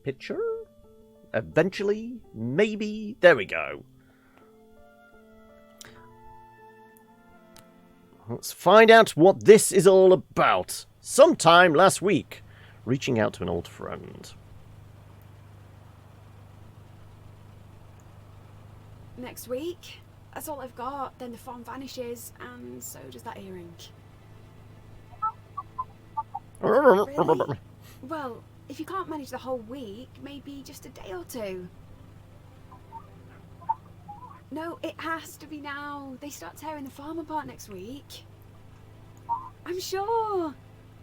picture? Eventually? Maybe? There we go. Let's find out what this is all about. Sometime last week, reaching out to an old friend. Next week? That's all I've got. Then the farm vanishes, and so does that earring. Really? Well, if you can't manage the whole week, maybe just a day or two. No, it has to be now. They start tearing the farm apart next week. I'm sure.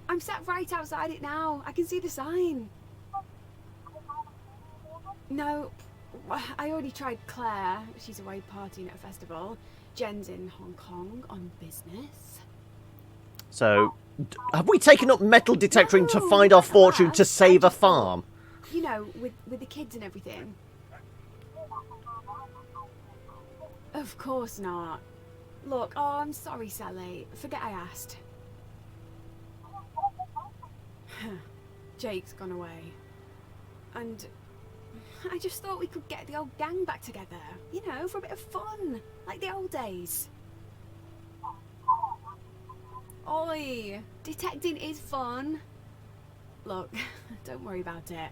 I'm sat right outside it now. I can see the sign. No, I already tried Claire. She's away partying at a festival. Jen's in Hong Kong on business. So, have we taken up metal detectoring to find our fortune to save a farm? You know, with the kids and everything. Of course not. Look, oh, I'm sorry, Sally. Forget I asked. Jake's gone away. And I just thought we could get the old gang back together. You know, for a bit of fun. Like the old days. Oi! Detecting is fun. Look, don't worry about it.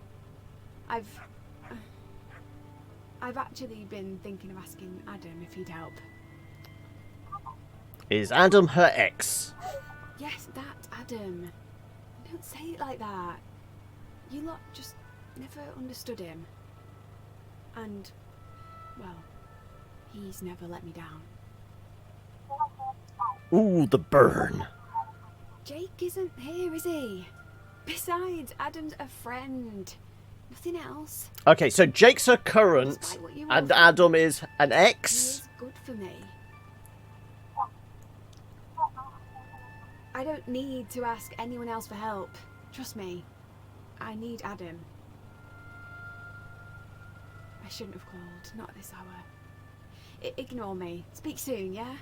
I've actually been thinking of asking Adam if he'd help. Is Adam her ex? Yes, that Adam. Don't say it like that. You lot just never understood him. And, well, he's never let me down. Ooh, the burn. Jake isn't here, is he? Besides, Adam's a friend. Nothing else. Okay, so Jake's her current, and Adam is an ex? He is good for me. I don't need to ask anyone else for help. Trust me. I need Adam. I shouldn't have called. Not at this hour. Ignore me. Speak soon, yeah?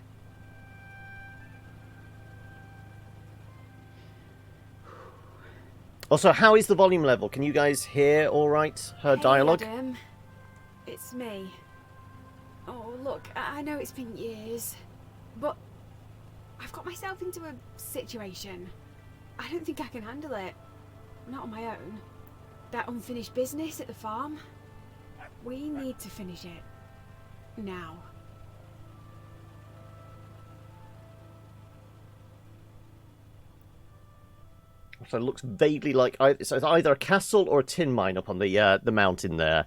Also, how is the volume level? Can you guys hear all right her dialogue? Hey, Adam. It's me. Oh, look, I know it's been years, but I've got myself into a situation. I don't think I can handle it. Not on my own. That unfinished business at the farm. We need to finish it. Now. So it looks vaguely like it's either a castle or a tin mine up on the mountain there.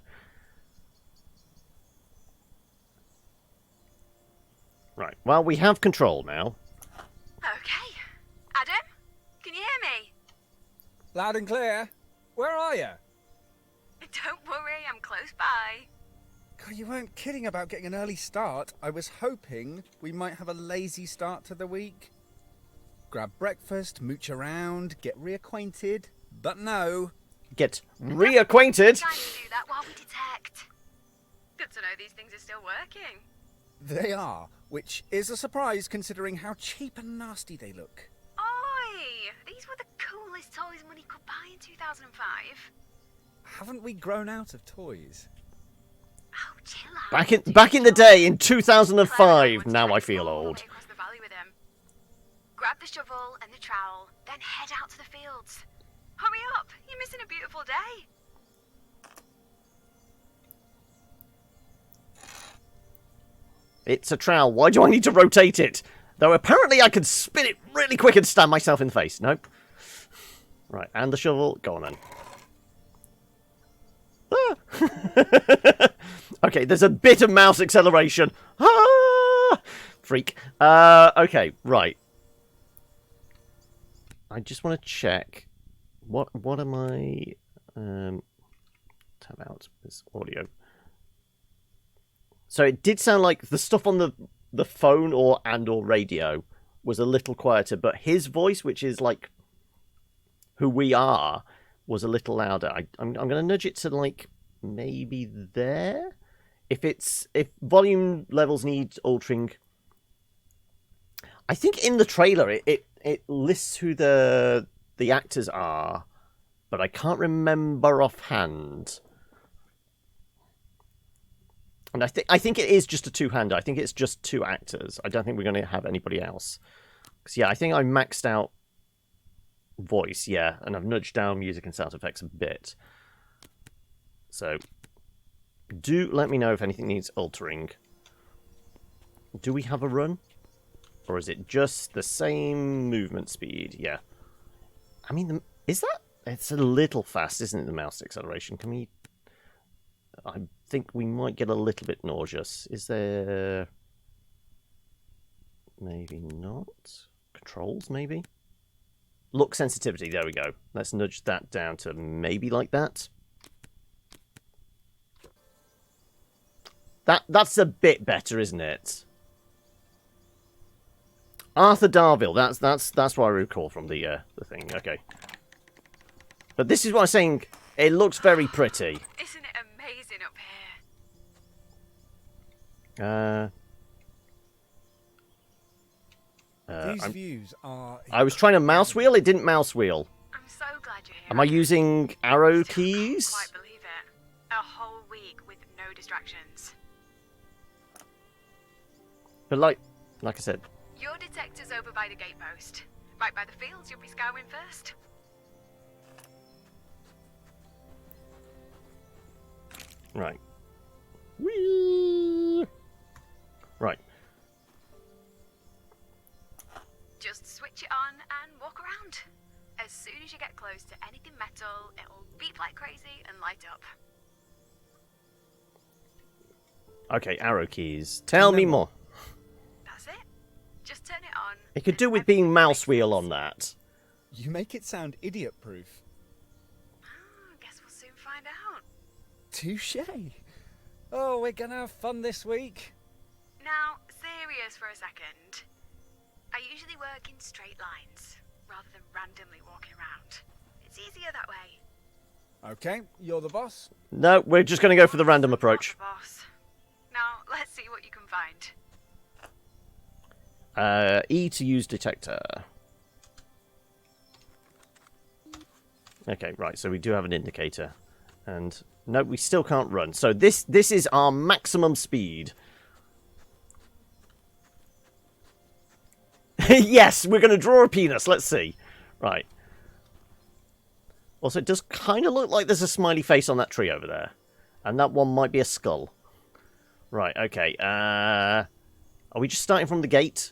Right. Well, we have control now. Okay. Adam? Can you hear me? Loud and clear. Where are you? Don't worry, I'm close by. God, you weren't kidding about getting an early start. I was hoping we might have a lazy start to the week. Grab breakfast, mooch around, get reacquainted. But no. Get reacquainted? Trying to do that while we detect. Good to know these things are still working. They are, which is a surprise considering how cheap and nasty they look. Oi! These were the coolest toys money could buy in 2005. Haven't we grown out of toys? Oh, chill out. Back in the day, in 2005. Now I feel old. Across the valley with him. Grab the shovel and the trowel, then head out to the fields. Hurry up! You're missing a beautiful day. It's a trowel. Why do I need to rotate it? Though apparently I can spin it really quick and stab myself in the face. Nope. Right, and the shovel. Go on then. Ah. Okay, there's a bit of mouse acceleration. Ah! Freak. Okay, right. I just want to check. What am I... tab out this audio. So it did sound like the stuff on the phone or radio was a little quieter, but his voice, which is like who we are, was a little louder. I'm going to nudge it to like maybe there. If volume levels need altering, I think in the trailer it lists who the actors are, but I can't remember offhand. And I think it is just a two-hander. I think it's just 2 actors. I don't think we're going to have anybody else. Because, yeah, I think I maxed out voice, yeah, and I've nudged down music and sound effects a bit. So, do let me know if anything needs altering. Do we have a run? Or is it just the same movement speed? Yeah. I mean, is that... It's a little fast, isn't it, the mouse acceleration? Can we... I think we might get a little bit nauseous. Is there... Maybe not. Controls, maybe? Look sensitivity, there we go. Let's nudge that down to maybe like that. That's a bit better, isn't it? Arthur Darville, that's what I recall from the thing. Okay. But this is what I'm saying. It looks very pretty. Isn't it amazing up here? These views are... I was trying to mouse wheel. It didn't mouse wheel. I'm so glad you're here. Am I using arrow Still keys? can't quite believe it. A whole week with no distractions. But like I said, Your detector's over by the gatepost. Right by the fields, you'll be scouring first. right. Whee! Right. Just switch it on and walk around. As soon as you get close to anything metal, it'll beep like crazy and light up. Okay, arrow keys. Tell me more. That's it. Just turn it on. It could do with being mouse wheel on that. You make it sound idiot-proof. Guess we'll soon find out. Touché. Oh, we're gonna have fun this week. Now, serious for a second. I usually work in straight lines, rather than randomly walking around. It's easier that way. Okay, you're the boss. No, we're just going to go for the random approach. Not the boss. Now, let's see what you can find. E to use detector. Okay, right, so we do have an indicator. And no, we still can't run. So this is our maximum speed. Yes, we're going to draw a penis. Let's see. Right. Also, it does kind of look like there's a smiley face on that tree over there. And that one might be a skull. Right, okay. Are we just starting from the gate?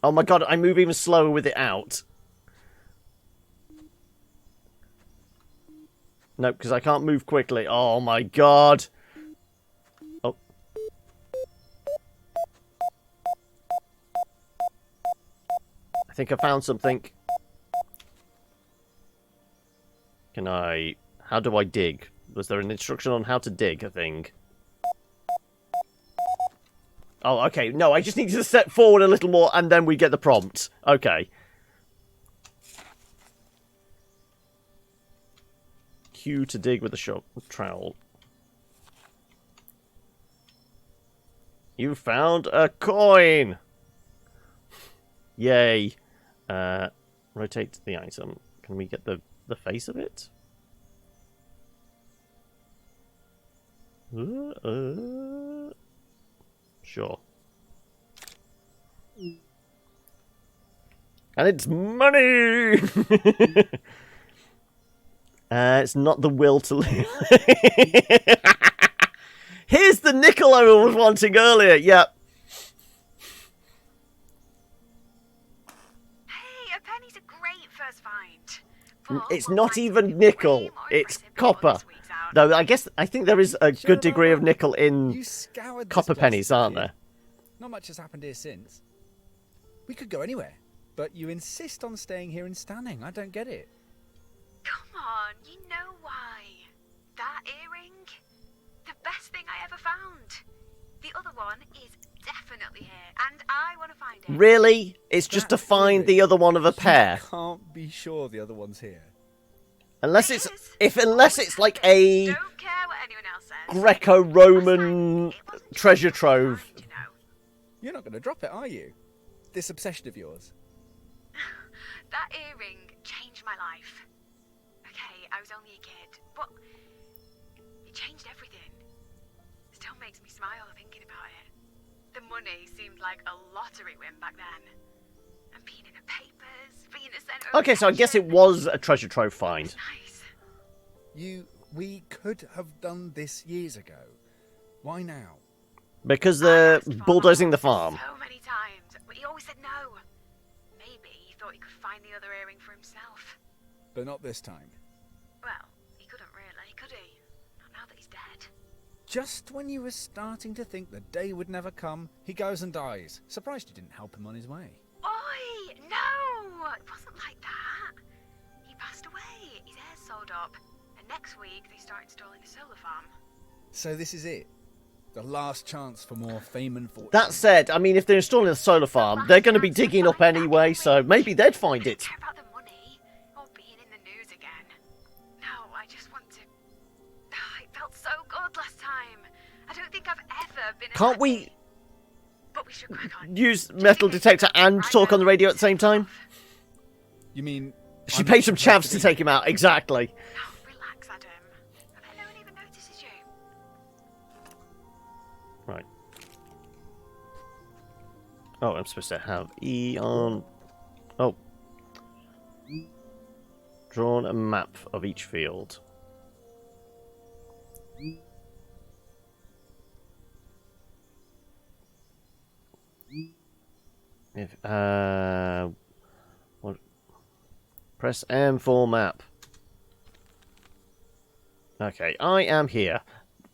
Oh my god, I move even slower with it out. No, because I can't move quickly. Oh my god. Oh. I think I found something. Can I... How do I dig? Was there an instruction on how to dig a thing? Oh, okay. No, I just need to step forward a little more and then we get the prompt. Okay. Q to dig with a trowel. You found a coin! Yay. Rotate the item. Can we get the face of it? Sure. And it's money! It's not the will to live. Here's the nickel I was wanting earlier. Yep. Hey, a penny's a great first find. But It's what not might even be way nickel. more It's impressive than what copper. this week's out. Though I think there is a good degree of nickel in You scoured this copper place, pennies, didn't aren't you? there? Not much has happened here since. We could go anywhere, but you insist on staying here and standing. I don't get it. Come on, you know why. That earring? The best thing I ever found. The other one is definitely here, and I want to find it. Really? It's just to That find earring. the other one of a pair. You can't be sure the other one's here. Unless It it's is. unless it's like a Don't care what anyone else says. Greco-Roman treasure trove. You know. You're not going to drop it, are you? this obsession of yours? That earring changed my life. Okay, I was only a kid, but it changed everything. Still makes me smile thinking about it. The money seemed like a lottery win back then. And being in the papers, being the centre of Okay, so I guess it attention. was a treasure trove find. Nice. We could have done this years ago. Why now? Because I they're asked Farmer bulldozing the Ross farm. so many times, but he always said no. Maybe he thought he could find the other earring for himself. But not this time. Well, he couldn't really, could he? Not now that he's dead. Just when you were starting to think the day would never come, he goes and dies. Surprised you didn't help him on his way. Oi! No! It wasn't like that. He passed away. His hair's sold up. And next week they start installing a solar farm. So this is it. The last chance for more fame and fortune. That said, I mean, if they're installing a solar farm, they're going to be digging up anyway, so maybe they'd find I don't it. care about the money or being in the news again. No, I just want to. It felt so good last time. I don't think I've ever been. Can't we But we should crack on. use metal detector and talk on the radio at the same time? You mean... She I'm paid not some supposed chavs be- to take him out, exactly. No, relax, Adam. I bet no one even notices you. Right. Oh, I'm supposed to have E on... Oh. Drawn a map of each field. If, what? Press M for map. Okay, I am here.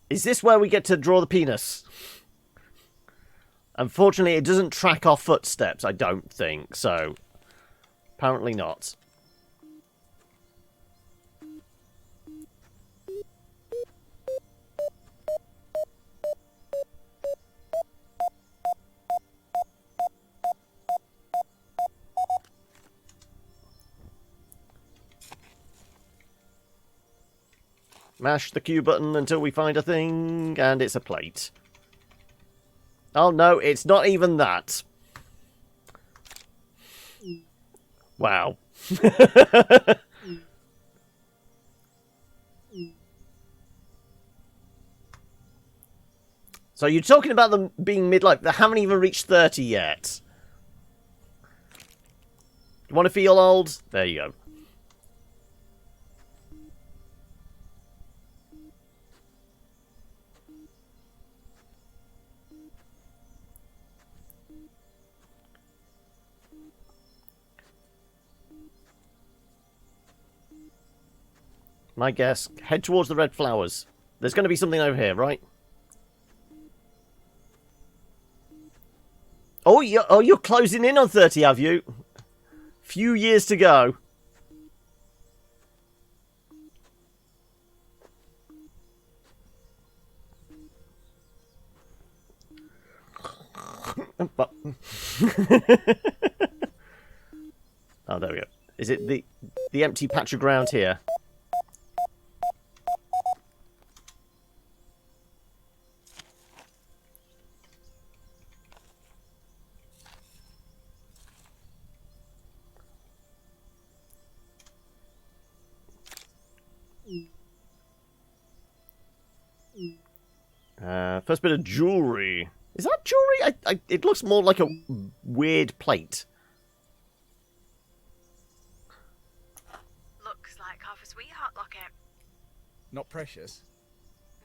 Is this where we get to draw the penis? Unfortunately, it doesn't track our footsteps, I don't think, so... Apparently not. Mash the Q button until we find a thing, and it's a plate. Oh no, it's not even that. Wow. So you're talking about them being midlife. They haven't even reached 30 yet. You want to feel old? There you go. My guess, head towards the red flowers. There's going to be something over here, right? Oh, you're closing in on 30, have you? Few years to go. Oh, there we go. Is it the empty patch of ground here? First bit of jewellery. Is that jewellery? It looks more like a weird plate. Looks like half a sweetheart locket. Not precious.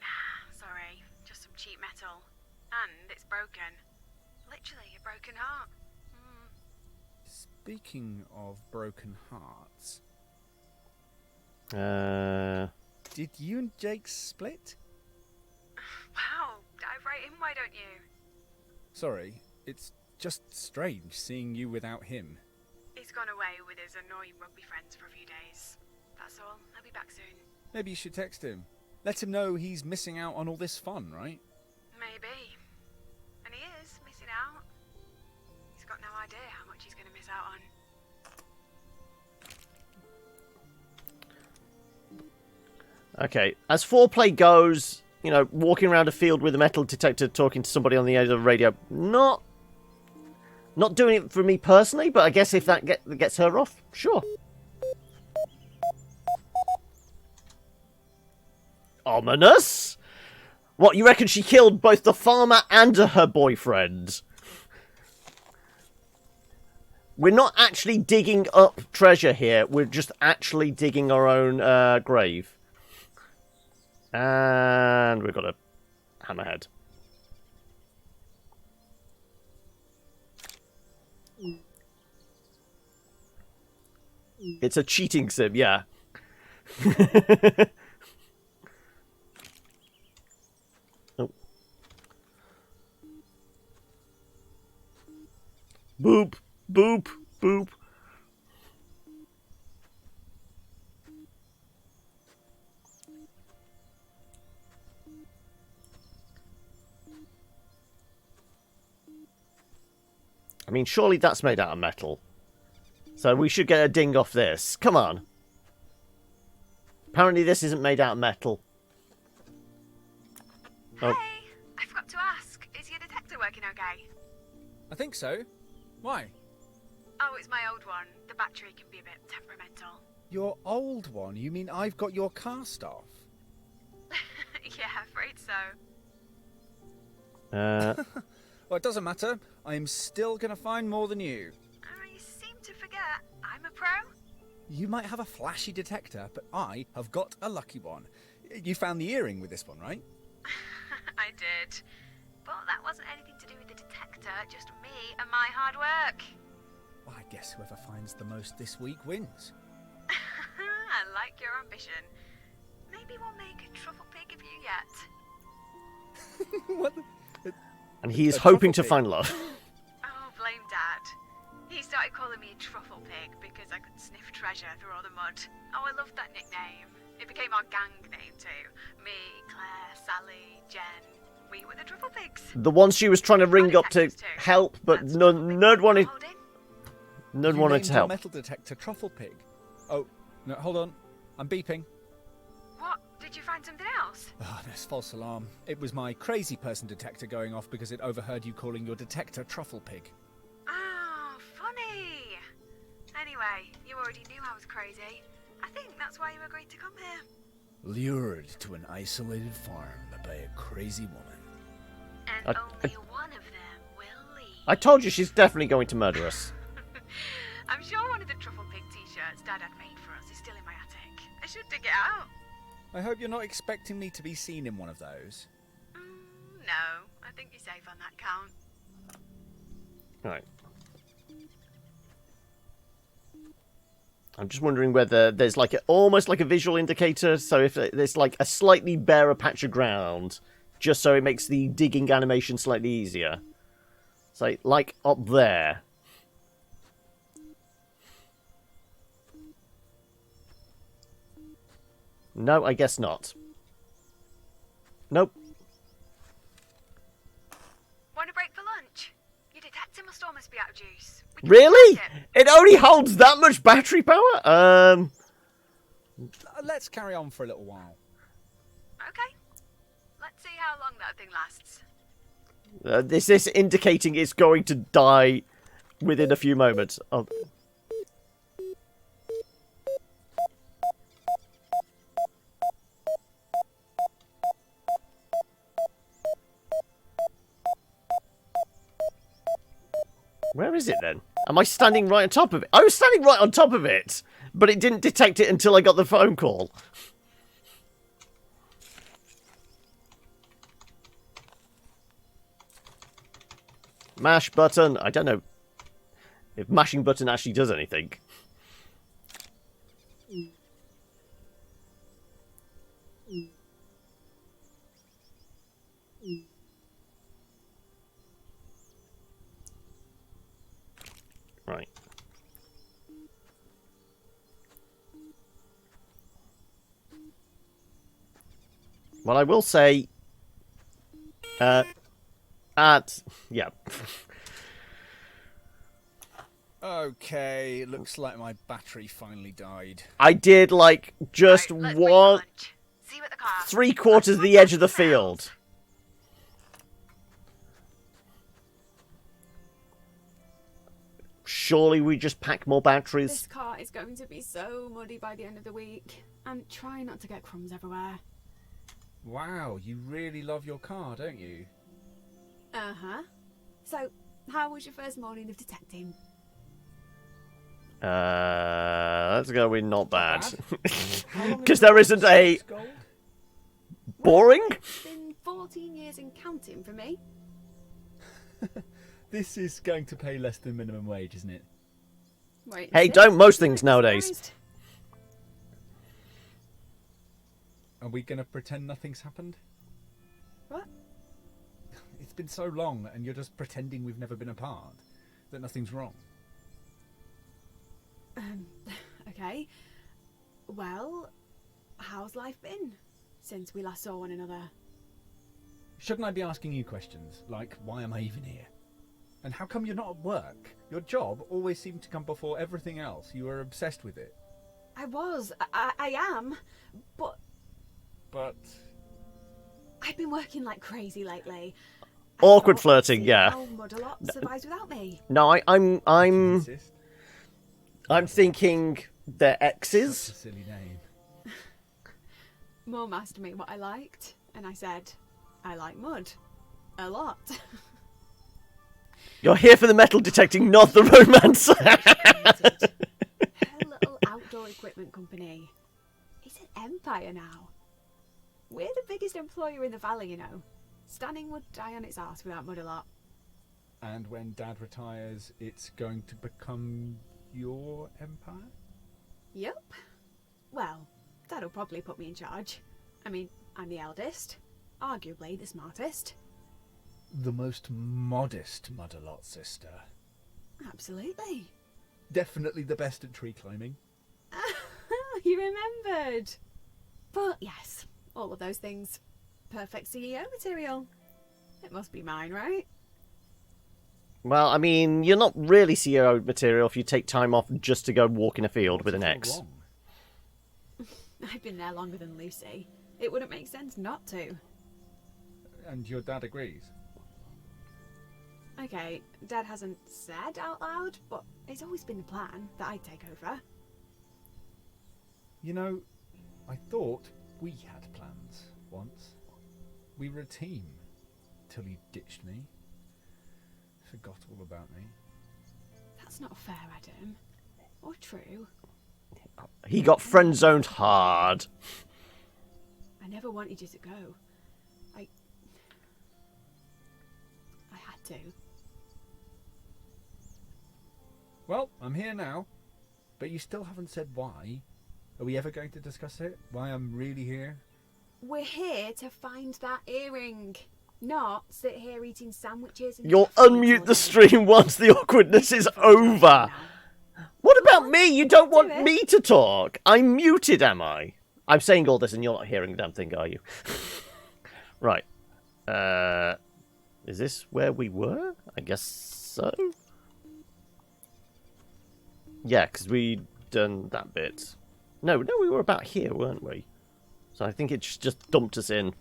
Nah, sorry. Just some cheap metal. And it's broken. Literally a broken heart. Speaking of broken hearts, did you and Jake split? Wow, dive right in, why don't you? Sorry, it's just strange seeing you without him. He's gone away with his annoying rugby friends for a few days. That's all. I'll be back soon. Maybe you should text him. Let him know he's missing out on all this fun, right? Maybe. And he is missing out. He's got no idea how much he's going to miss out on. Okay, as foreplay goes, you know, walking around a field with a metal detector, talking to somebody on the end of the radio, not Not doing it for me personally, but I guess if that gets her off, sure. Ominous? What, you reckon she killed both the farmer and her boyfriend? We're not actually digging up treasure here. We're just actually digging our own grave. And we've got a hammerhead. It's a cheating sim, yeah. Oh. Boop, boop, boop. I mean, surely that's made out of metal. So we should get a ding off this. Come on. Apparently this isn't made out of metal. Hey, I forgot to ask. Is your detector working okay? I think so. Why? Oh, it's my old one. The battery can be a bit temperamental. Your old one? You mean I've got your cast off? Yeah, afraid so. Well, it doesn't matter. I am still going to find more than you. You seem to forget. I'm a pro. You might have a flashy detector, but I have got a lucky one. You found the earring with this one, right? I did. But that wasn't anything to do with the detector, just me and my hard work. Well, I guess whoever finds the most this week wins. I like your ambition. Maybe we'll make a truffle pig of you yet. What the... And he's A hoping to truffle pig. find love. Oh, blame Dad. He started calling me a truffle pig because I could sniff treasure through all the mud. Oh, I loved that nickname. It became our gang name too. Me, Claire, Sally, Jen. We were the truffle pigs. The ones she was trying to ring up to detectives too. help, but That's none truffle pig wanted, holding. none You wanted named to your help. metal detector Truffle Pig. Oh, no, hold on. I'm beeping. What? Did you find something else? Oh, there's false alarm. It was my crazy person detector going off because it overheard you calling your detector Truffle Pig. Oh, funny. Anyway, you already knew I was crazy. I think that's why you agreed to come here. Lured to an isolated farm by a crazy woman. And only one of them will leave. I told you she's definitely going to murder us. I'm sure one of the truffle pig t-shirts Dad had made for us is still in my attic. I should dig it out. I hope you're not expecting me to be seen in one of those. No, I think you're safe on that count. Right. I'm just wondering whether there's like almost like a visual indicator. So if there's like a slightly barer patch of ground, just so it makes the digging animation slightly easier. So like up there. No, I guess not. Nope. Want a break for lunch? Your detector must almost be out of juice. We can Really? charge it. It only holds that much battery power? Let's carry on for a little while. Okay. Let's see how long that thing lasts. This is indicating it's going to die within a few moments. Oh. Where is it then? Am I standing right on top of it? I was standing right on top of it, but it didn't detect it until I got the phone call. Mash button. I don't know if mashing button actually does anything. Right. Well, I will say, yeah. Okay, looks like my battery finally died. I did like just Right, let's break for one, lunch. See what the car. 3/4 of the edge of the field. surely we just pack more batteries. This car is going to be so muddy by the end of the week. And try not to get crumbs everywhere. Wow, you really love your car, don't you? Uh-huh. So, how was your first morning of detecting? Let's go with not bad. How long has Because it there been isn't a since Gold? boring. It's been 14 years and counting for me. This is going to pay less than minimum wage, isn't it? Wait, Hey, see? don't most You things might be nowadays. surprised. Are we going to pretend nothing's happened? What? It's been so long and you're just pretending we've never been apart. That nothing's wrong. Okay. Well, how's life been since we last saw one another? Shouldn't I be asking you questions? Like, why am I even here? And how come you're not at work? Your job always seemed to come before everything else. You were obsessed with it. I am, but But I've been working like crazy lately. Awkward I thought, flirting, see yeah. How Mud-a-Lot survives without me. No, you I'm insist. thinking they're Such a exes. silly name. Mum asked me what I liked, and I said, I like mud. A lot. You're here for the metal detecting, not the romance. Her little outdoor equipment company. It's an empire now. We're the biggest employer in the valley, you know. Stanning would die on its arse without Mud-a-Lot. And when Dad retires, it's going to become your empire? Yup. Well, Dad'll probably put me in charge. I mean, I'm the eldest. Arguably the smartest. The most modest Mud-a-Lot sister. Absolutely. Definitely the best at tree climbing. You remembered. But yes, all of those things. Perfect CEO material. It must be mine, right? Well, I mean, you're not really CEO material if you take time off just to go walk in a field with an What's ex. wrong? I've been there longer than Lucy. It wouldn't make sense not to. And your dad agrees? Okay, Dad hasn't said out loud, but it's always been the plan that I'd take over. You know, I thought we had plans once. We were a team. Till you ditched me. Forgot all about me. That's not fair, Adam. Or true. He got friend zoned hard. I never wanted you to go. I had to. Well, I'm here now. But you still haven't said why. Are we ever going to discuss it? Why I'm really here? We're here to find that earring. Not sit here eating sandwiches and You'll toffees all unmute the day. stream once the awkwardness is over. What about me? You don't want Do it. me to talk. I'm muted, am I? I'm saying all this and you're not hearing the damn thing, are you? Right. Is this where we were? I guess so. Yeah, because we'd done that bit. No, we were about here, weren't we? So I think it just dumped us in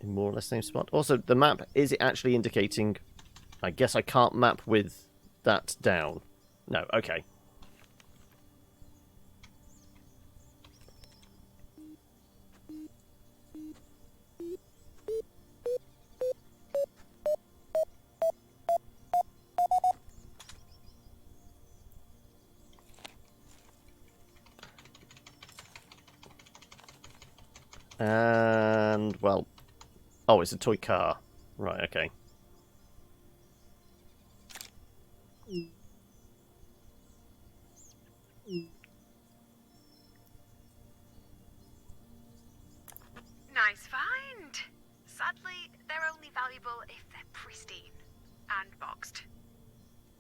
more or less same spot. Also, the map, is it actually indicating... I guess I can't map with that down. No, okay. And, well... Oh, it's a toy car. Right, okay. Nice find. Sadly, they're only valuable if they're pristine and boxed.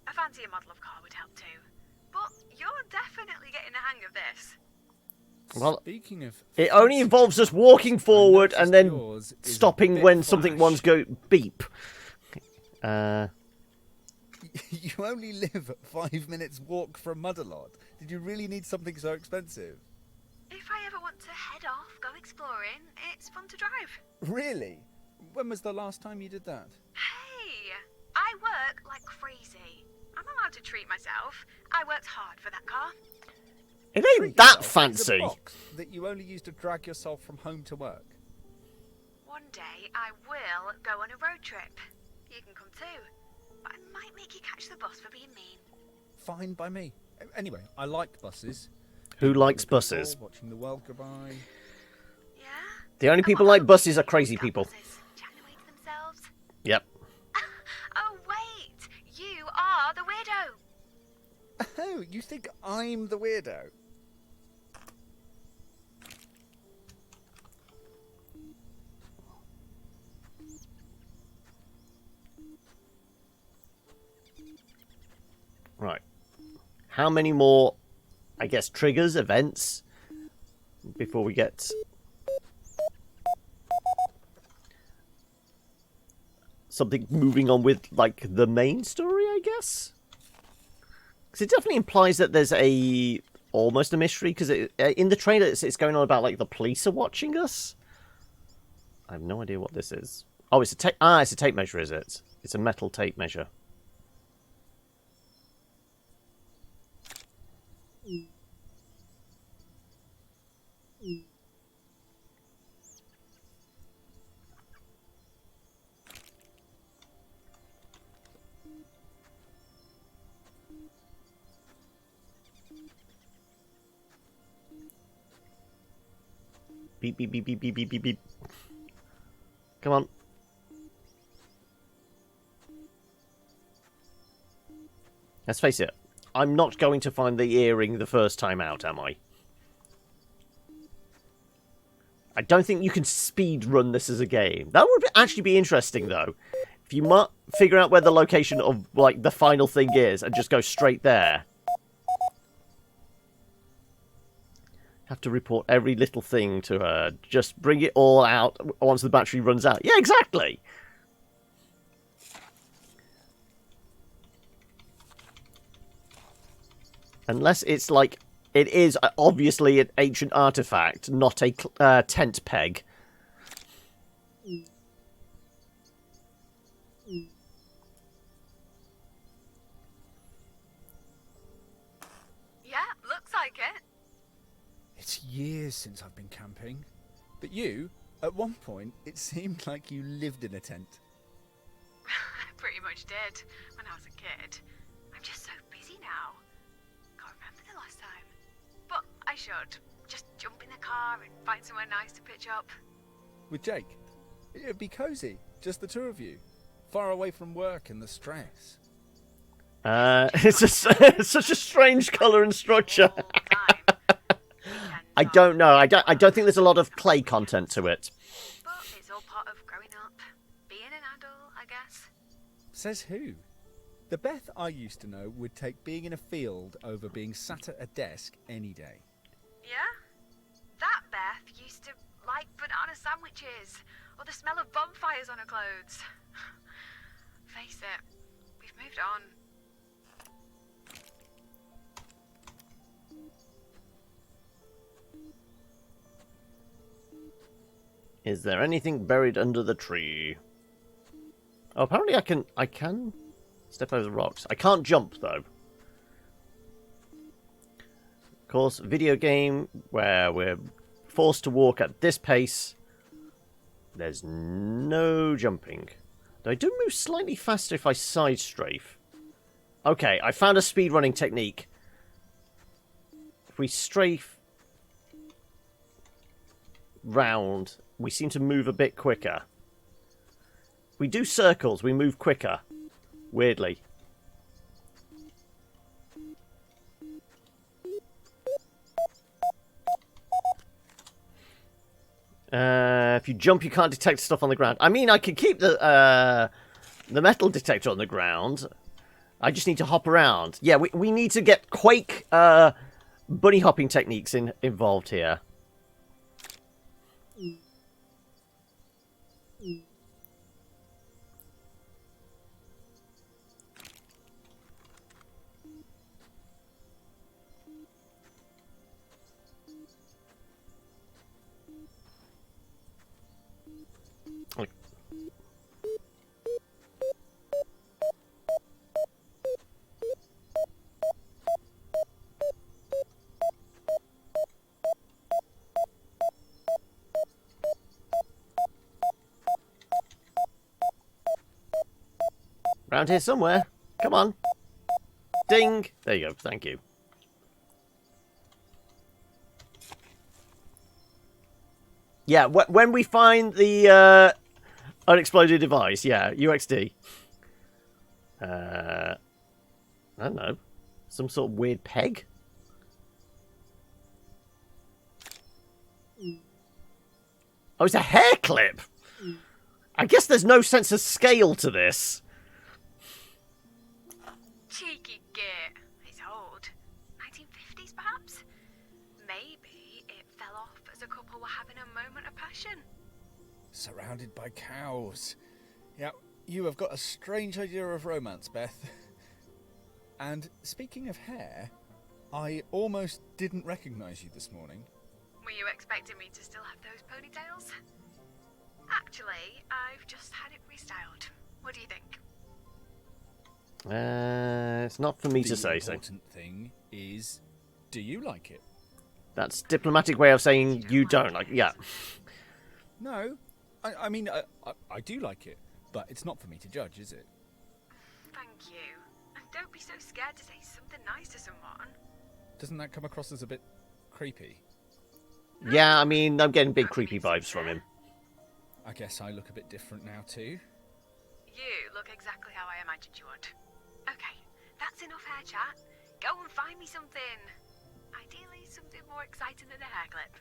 A fancier model of car would help too. But you're definitely getting the hang of this. Well, Speaking of... it only fancy involves us cars, walking I forward noticed and then yours is a stopping bit when something flash. ones go beep. You only live 5 minutes walk from Mud-a-Lot. Did you really need something so expensive? If I ever want to head off, go exploring, it's fun to drive. Really? When was the last time you did that? Hey, I I work like crazy. I'm allowed to treat myself. I worked hard for that car. It Treat ain't that yourself is a fancy. box that you only use to drag yourself from home to work. One day I will go on a road trip. You can come too. But I might make you catch the bus for being mean. Fine by me. Anyway, I like buses. Who People likes on the buses? people, watching the world go by. Yeah? The only people like buses are crazy people. Chatting away to themselves. Yep. Oh, wait! You are the weirdo! Oh, you think I'm the weirdo? Right. How many more, I guess, triggers, events, before we get something moving on with, like, the main story, I guess? Because it definitely implies that there's almost a mystery, because in the trailer it's going on about, like, the police are watching us. I have no idea what this is. Oh, it's a tape. Ah, it's a tape measure, is it? It's a metal tape measure. Beep, beep, beep, beep, beep, beep, beep, beep. Come on. Let's face it. I'm not going to find the earring the first time out, am I? I don't think you can speed run this as a game. That would actually be interesting, though. If you might figure out where the location of, like, the final thing is and just go straight there. Have to report every little thing to her. Just bring it all out once the battery runs out. Yeah, exactly. Unless it's like, it is obviously an ancient artifact, not a tent peg. Yeah, looks like it. It's years since I've been camping. But you, at one point, it seemed like you lived in a tent. I pretty much did when I was a kid. I'm just so busy now. Can't remember the last time. But I should. Just jump in the car and find somewhere nice to pitch up. With Jake. It'd be cozy, just the two of you. Far away from work and the stress. It's such a strange colour and structure. All the time. I don't know. I don't think there's a lot of clay content to it. But it's all part of growing up. Being an adult, I guess. Says who? The Beth I used to know would take being in a field over being sat at a desk any day. Yeah? That Beth used to like banana sandwiches or the smell of bonfires on her clothes. Face it, we've moved on. Is there anything buried under the tree? Oh, apparently I can step over the rocks. I can't jump, though. Of course, video game where we're forced to walk at this pace. There's no jumping. Though I do move slightly faster if I side strafe. Okay, I found a speedrunning technique. If we strafe round, we seem to move a bit quicker. We do circles, we move quicker. Weirdly. If you jump, you can't detect stuff on the ground. I mean, I could keep the metal detector on the ground. I just need to hop around. Yeah, we need to get Quake bunny hopping techniques involved here. Around here somewhere. Come on. Ding. There you go. Thank you. Yeah, when we find the unexploded device, yeah, UXD. I don't know. Some sort of weird peg? Oh, it's a hair clip! I guess there's no sense of scale to this. Cheeky git. It's old. 1950s, perhaps? Maybe it fell off as a couple were having a moment of passion. Surrounded by cows. Yeah, you have got a strange idea of romance, Beth. And speaking of hair, I almost didn't recognise you this morning. Were you expecting me to still have those ponytails? Actually, I've just had it restyled. What do you think? It's not for me to say so. The important thing is, do you like it? That's a diplomatic way of saying you don't like. Yeah. No, I mean, I do like it, but it's not for me to judge, is it? Thank you. And don't be so scared to say something nice to someone. Doesn't that come across as a bit creepy? Yeah, I mean, I'm getting big creepy vibes from him. I guess I look a bit different now too. You look exactly how I imagined you would. Okay, that's enough hair chat. Go and find me something. Ideally, something more exciting than a hair clip.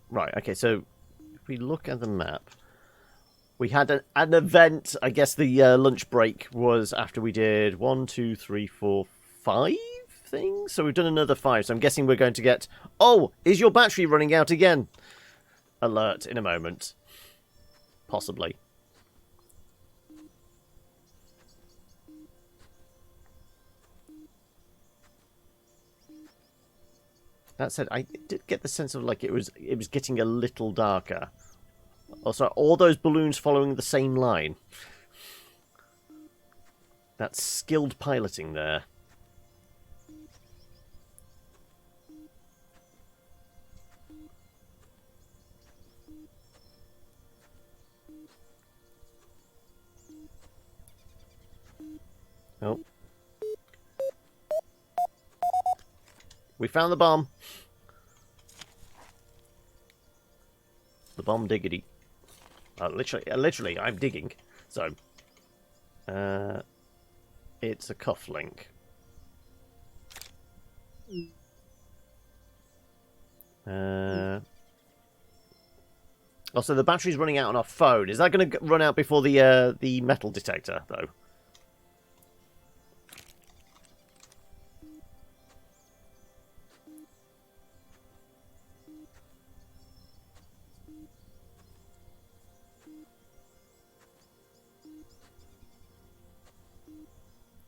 Right, okay, so if we look at the map, we had an event. I guess the lunch break was after we did 1, 2, 3, 4, 5 things. So we've done another 5. So I'm guessing we're going to get, oh, is your battery running out again? Alert in a moment. Possibly. That said, I did get the sense of like it was getting a little darker. Also, all those balloons following the same line. That's skilled piloting there. Oh. We found the bomb. The bomb diggity. Literally, I'm digging. So, it's a cufflink. Also, the battery's running out on our phone. Is that going to run out before the metal detector, though?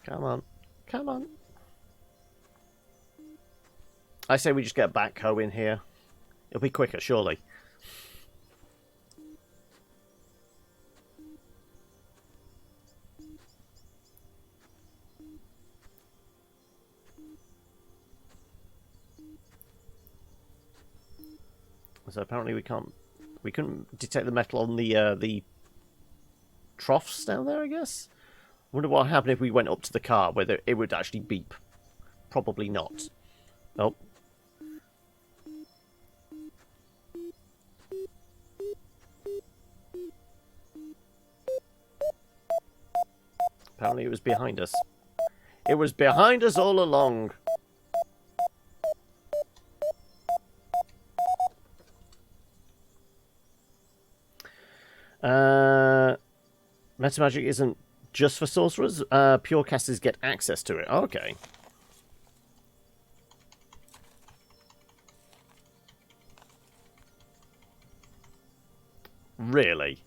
Come on. Come on. I say we just get a backhoe in here. It'll be quicker, surely. So apparently we couldn't detect the metal on the troughs down there, I guess. Wonder what happened if we went up to the car, whether it would actually beep. Probably not. Oh. Apparently it was behind us. It was behind us all along. Metamagic isn't just for sorcerers. Purecasters get access to it. Okay. Really?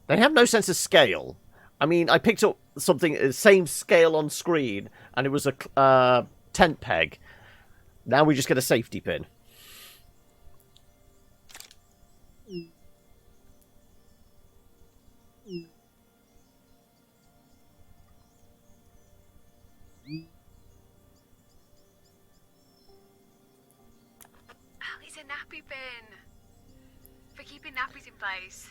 They have no sense of scale. I mean, I picked up something the same scale on screen, and it was a tent peg. Now we just get a safety pin. nappy bin. For keeping nappies in place.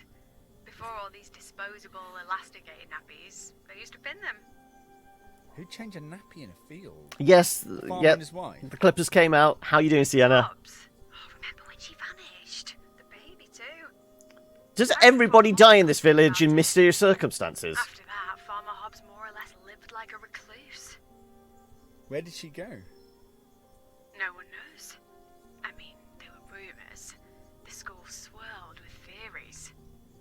Before all these disposable, elasticated nappies, they used to pin them. Who'd change a nappy in a field? Yes, Farmer yep. and his wife. The Clippers came out. How you doing, Sienna? Bobs. Oh, remember when she vanished? The baby too. Does everybody die in this village in mysterious circumstances? After that, Farmer Hobbs more or less lived like a recluse. Where did she go? No one knows. I mean, there were rumours. The school swirled with theories.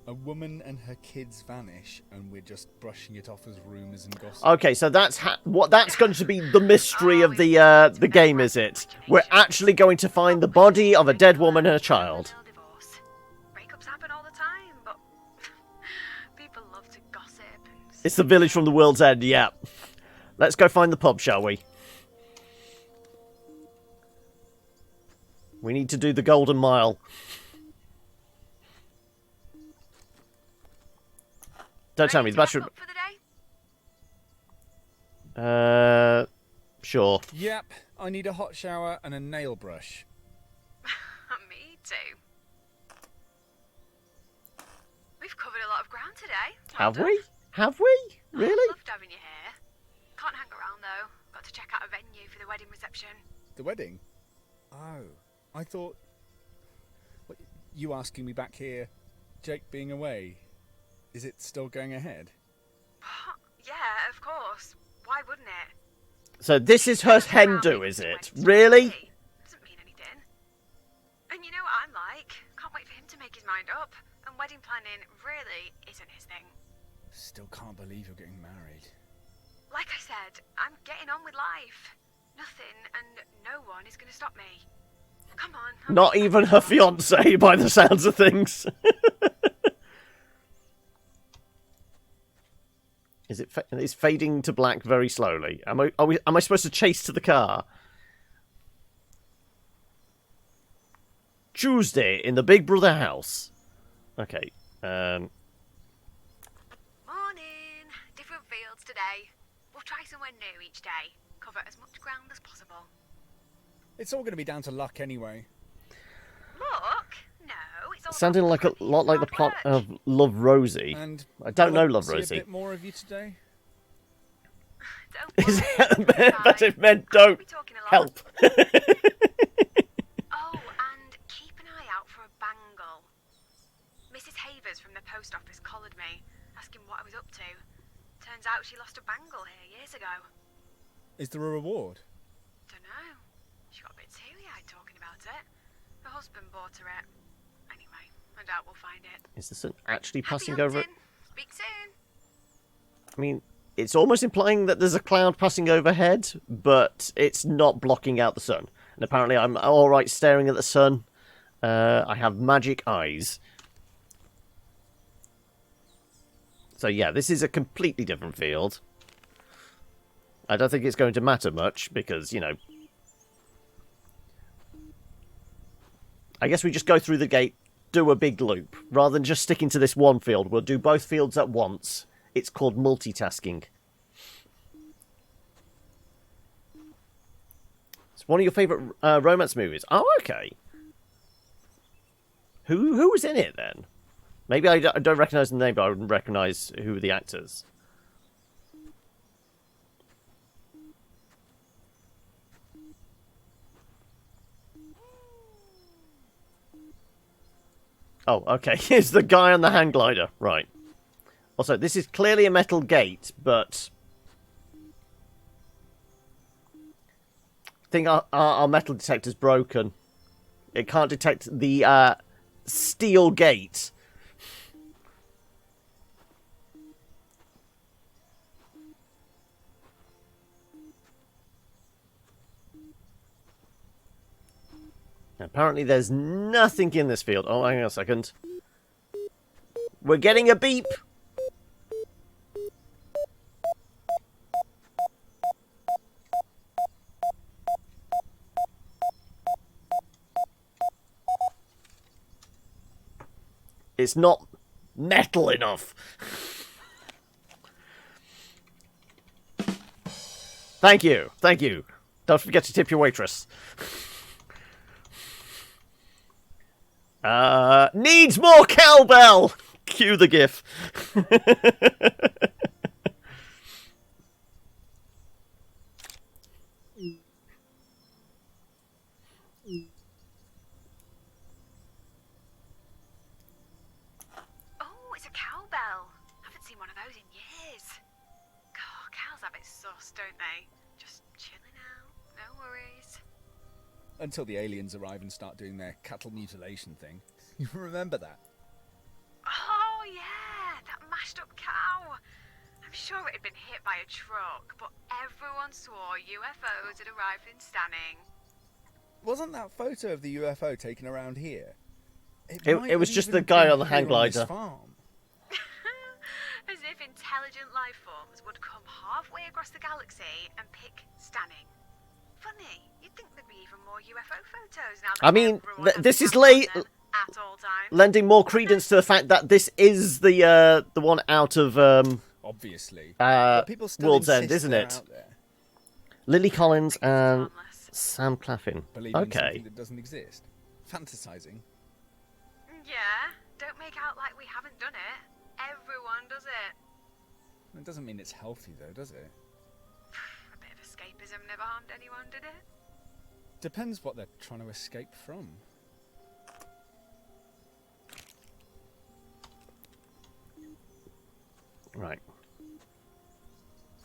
A woman and her kids vanish, and we're just brushing it off as rumours and gossip. Okay, so that's that's going to be the mystery of the game, is it? We're actually going to find the body of a dead woman and a child. Breakups happen all the time, but people love to gossip. And It's the village from the world's end, yeah. Let's go find the pub, shall we? We need to do the Golden Mile. Don't tell me the battery... Ready to wrap up for the day? Sure. Yep, I need a hot shower and a nail brush. Me too. We've covered a lot of ground today. Have Well we? done. Have we? Really? Loved having you here. Can't hang around though. Got to check out a venue for the wedding reception. The wedding? Oh, I thought... What, you asking me back here, Jake being away. Is it still going ahead? Yeah, of course. Why wouldn't it? So this is her hen do, is it? Really? Doesn't mean anything. And you know what I'm like. Can't wait for him to make his mind up. And wedding planning really isn't his thing. Still can't believe you're getting married. Like I said, I'm getting on with life. Nothing and no one is going to stop me. Come on. Not even her fiancé, by the sounds of things. Is it? It's fading to black very slowly. Am I supposed to chase to the car? Tuesday in the Big Brother house. Okay. Morning. Different fields today. We'll try somewhere new each day. Cover as much ground as possible. It's all going to be down to luck anyway. Look, no, it's all Sounding about like a lot like the hard plot work. of Love Rosie. And I don't know will Love see a Rosie. bit more of you today? Don't Is worry, it? But fine. it meant We'll don't be talking a lot. help. Oh, and keep an eye out for a bangle. Mrs. Havers from the post office collared me, asking what I was up to. Turns out she lost a bangle here years ago. Is there a reward? Dunno. She got a bit teary-eyed talking about it. Her husband bought her it. Anyway, I doubt we'll find it. Is the sun actually Happy passing over it? hunting. Speak soon. I mean, it's almost implying that there's a cloud passing overhead, but it's not blocking out the sun. And apparently I'm alright staring at the sun. I have magic eyes. So yeah, this is a completely different field. I don't think it's going to matter much, because, you know... I guess we just go through the gate, do a big loop. Rather than just sticking to this one field, we'll do both fields at once. It's called multitasking. It's one of your favourite romance movies. Oh, okay. Who was in it, then? Maybe I don't recognise the name, but I would recognise who are the actors. Oh, okay. Here's the guy on the hang glider. Right. Also, this is clearly a metal gate, but... I think our metal detector's broken. It can't detect the steel gate. Apparently there's nothing in this field. Oh, hang on a second. We're getting a beep. It's not metal enough. Thank you. Thank you. Don't forget to tip your waitress. Needs more cowbell! Cue the gif. Oh, it's a cowbell. Haven't seen one of those in years. God, cows have it sus, don't they? Just chilling out, no worries. Until the aliens arrive and start doing their cattle mutilation thing. You remember that? Oh, yeah, that mashed up cow. I'm sure it had been hit by a truck, but everyone swore UFOs had arrived in Stanning. Wasn't that photo of the UFO taken around here? It was just the guy on the hang glider. As if intelligent life forms would come halfway across the galaxy and pick Stanning. Funny, you'd think there'd be even more UFO photos now. I mean, this is at all times. lending more credence to the fact that this is the one out of obviously, people World's End, isn't it? Lily Collins and Sam Claflin. Believing in something that doesn't exist, fantasizing. Yeah, don't make out like we haven't done it. Everyone does it. It doesn't mean it's healthy, though, does it? A bit of escapism never harmed anyone, did it? Depends what they're trying to escape from. Right.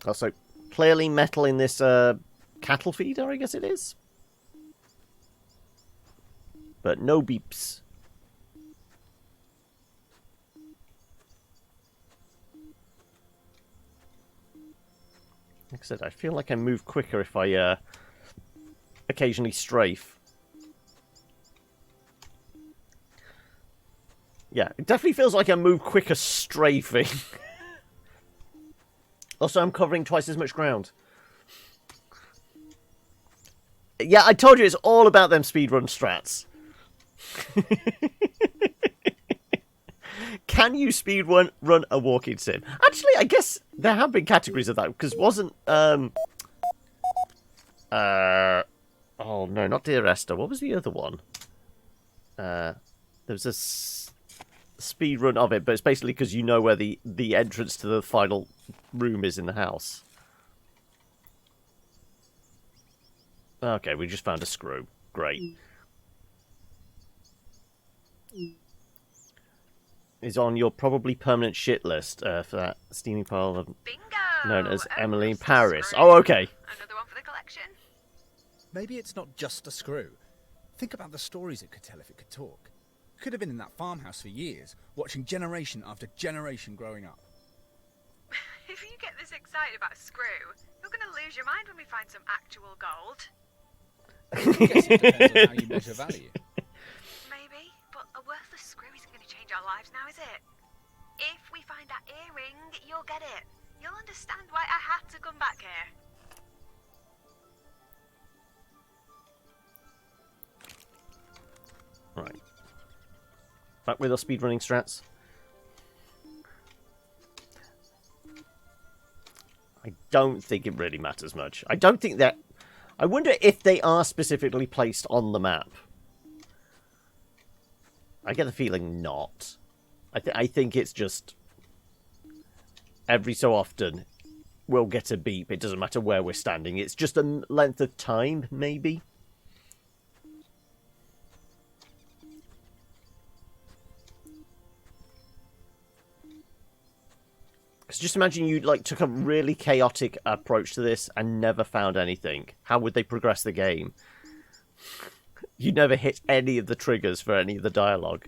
Also, clearly metal in this cattle feeder, I guess it is. But no beeps. Like I said, I feel like I move quicker if I occasionally strafe. Yeah, it definitely feels like I move quicker strafing. Also, I'm covering twice as much ground. Yeah, I told you it's all about them speedrun strats. Can you speedrun a walking sim? Actually, I guess there have been categories of that, because wasn't oh no, not Dear Esther. What was the other one? There was a speedrun of it, but it's basically because you know where the entrance to the final room is in the house. Okay, we just found a screw. Great. Is on your probably permanent shit list for that steaming pile of Bingo! known as Emily in Screw. Paris. Oh, okay. Another one for the collection. Maybe it's not just a screw. Think about the stories it could tell if it could talk. Could have been in that farmhouse for years, watching generation after generation growing up. If you get this excited about a screw, you're going to lose your mind when we find some actual gold. I guess it depends on how you measure value. Maybe, but a worthless screw isn't going to change our lives now, is it? If we find that earring, you'll get it. You'll understand why I had to come back here. Right. Back with our speedrunning strats. I don't think it really matters much. I don't think that... I wonder if they are specifically placed on the map. I get the feeling not. I think it's just... Every so often, we'll get a beep. It doesn't matter where we're standing. It's just a length of time, maybe. Because just imagine you took a really chaotic approach to this and never found anything. How would they progress the game? You never hit any of the triggers for any of the dialogue.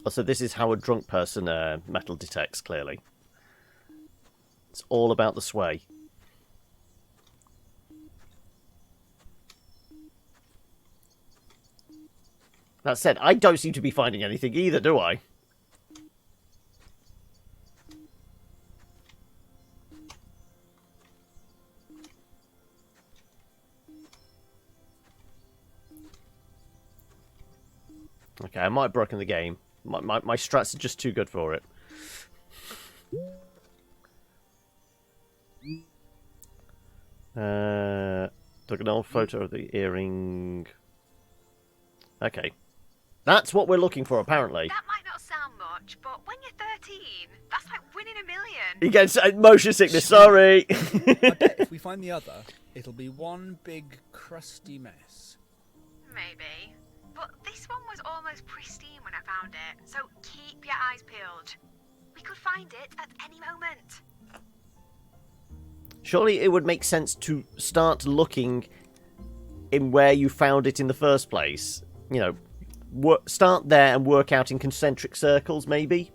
Also, this is how a drunk person metal detects, clearly. It's all about the sway. That said, I don't seem to be finding anything either, do I? Okay, I might have broken the game. My strats are just too good for it. Took an old photo of the earring. Okay. That's what we're looking for, apparently. That might not sound much, but when you're 13, that's like winning $1 million. He gets motion sickness, sorry. I bet if we find the other, it'll be one big crusty mess. Maybe. But this one was almost pristine when I found it, so keep your eyes peeled. We could find it at any moment. Surely it would make sense to start looking in where you found it in the first place. You know, start there and work out in concentric circles, maybe?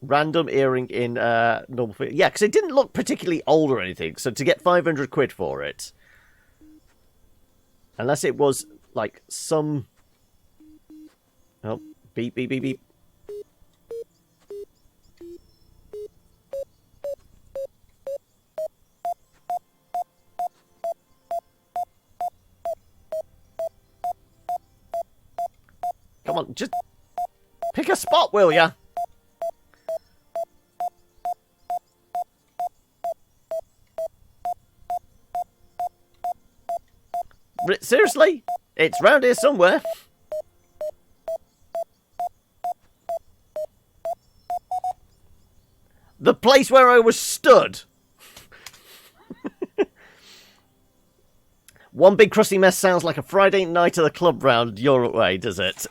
Random earring in normal fit. Yeah, because it didn't look particularly old or anything, so to get 500 quid for it... Unless it was, like, some... Oh, beep, beep, beep, beep. Come on, just pick a spot, will ya? Seriously? It's round here somewhere. The place where I was stood. One big crusty mess sounds like a Friday night at the club round your way, does it?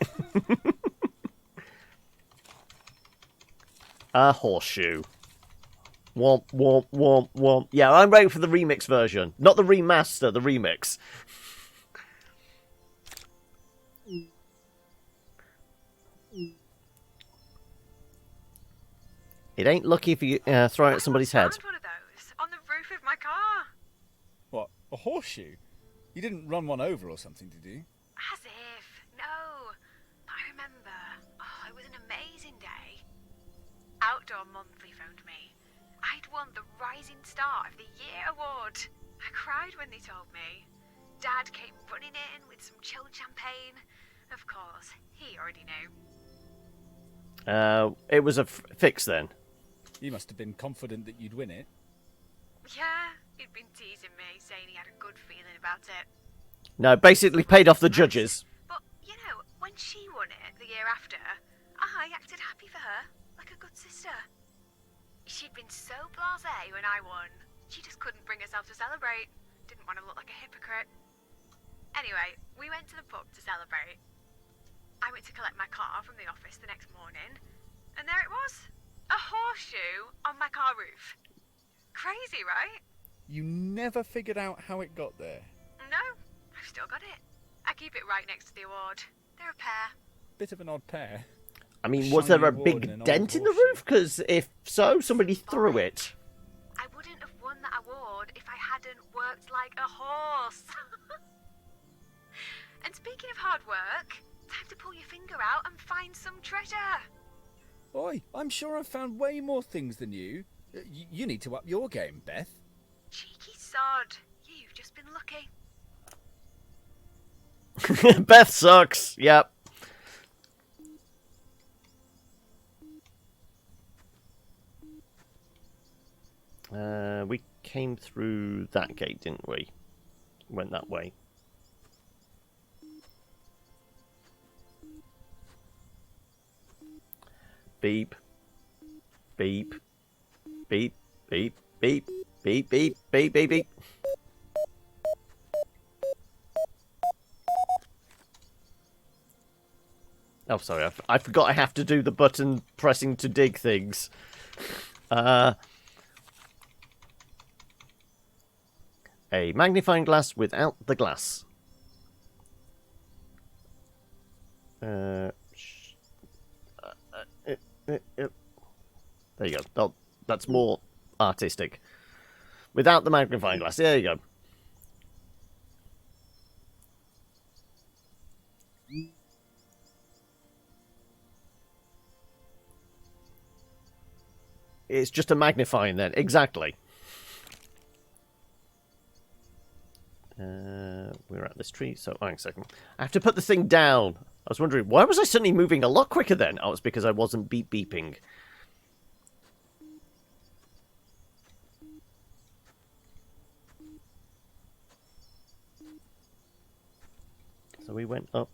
A horseshoe. Womp, womp, womp, womp. Yeah, I'm waiting for the remix version. Not the remaster, the remix. It ain't lucky if you throw it at somebody's head. I found one of those on the roof of my car. What, a horseshoe? You didn't run one over or something, did you? As if. No. But I remember. Oh, it was an amazing day. Outdoor Monthly phoned me. I'd won the Rising Star of the Year award. I cried when they told me. Dad came running in with some chilled champagne. Of course, he already knew. It was a fix then. You must have been confident that you'd win it. Yeah, he'd been teasing me, saying he had a good feeling about it. No, basically paid off the judges. But, you know, when she won it the year after, I acted happy for her, like a good sister. She'd been so blasé when I won, she just couldn't bring herself to celebrate. Didn't want to look like a hypocrite. Anyway, we went to the pub to celebrate. I went to collect my car from the office the next morning, and there it was. A horseshoe on my car roof. Crazy, right? You never figured out how it got there. No, I've still got it. I keep it right next to the award. They're a pair. Bit of an odd pair. I mean, was there a big dent in the roof? Because if so, somebody threw it. I wouldn't have won that award if I hadn't worked like a horse. And speaking of hard work, time to pull your finger out and find some treasure. Oi, I'm sure I've found way more things than you. You need to up your game, Beth. Cheeky sod. You've just been lucky. Beth sucks. Yep. We came through that gate, didn't we? Went that way. Beep. Beep. Beep. Beep. Beep. Beep. Beep. Beep. Beep. Beep. Oh, sorry. I forgot I have to do the button pressing to dig things. A magnifying glass without the glass. There you go. Oh, that's more artistic. Without the magnifying glass. There you go. It's just a magnifying then. Exactly. We're at this tree, so hang on a second. I have to put the thing down. I was wondering, why was I suddenly moving a lot quicker then? Oh, it's because I wasn't beeping. So we went up.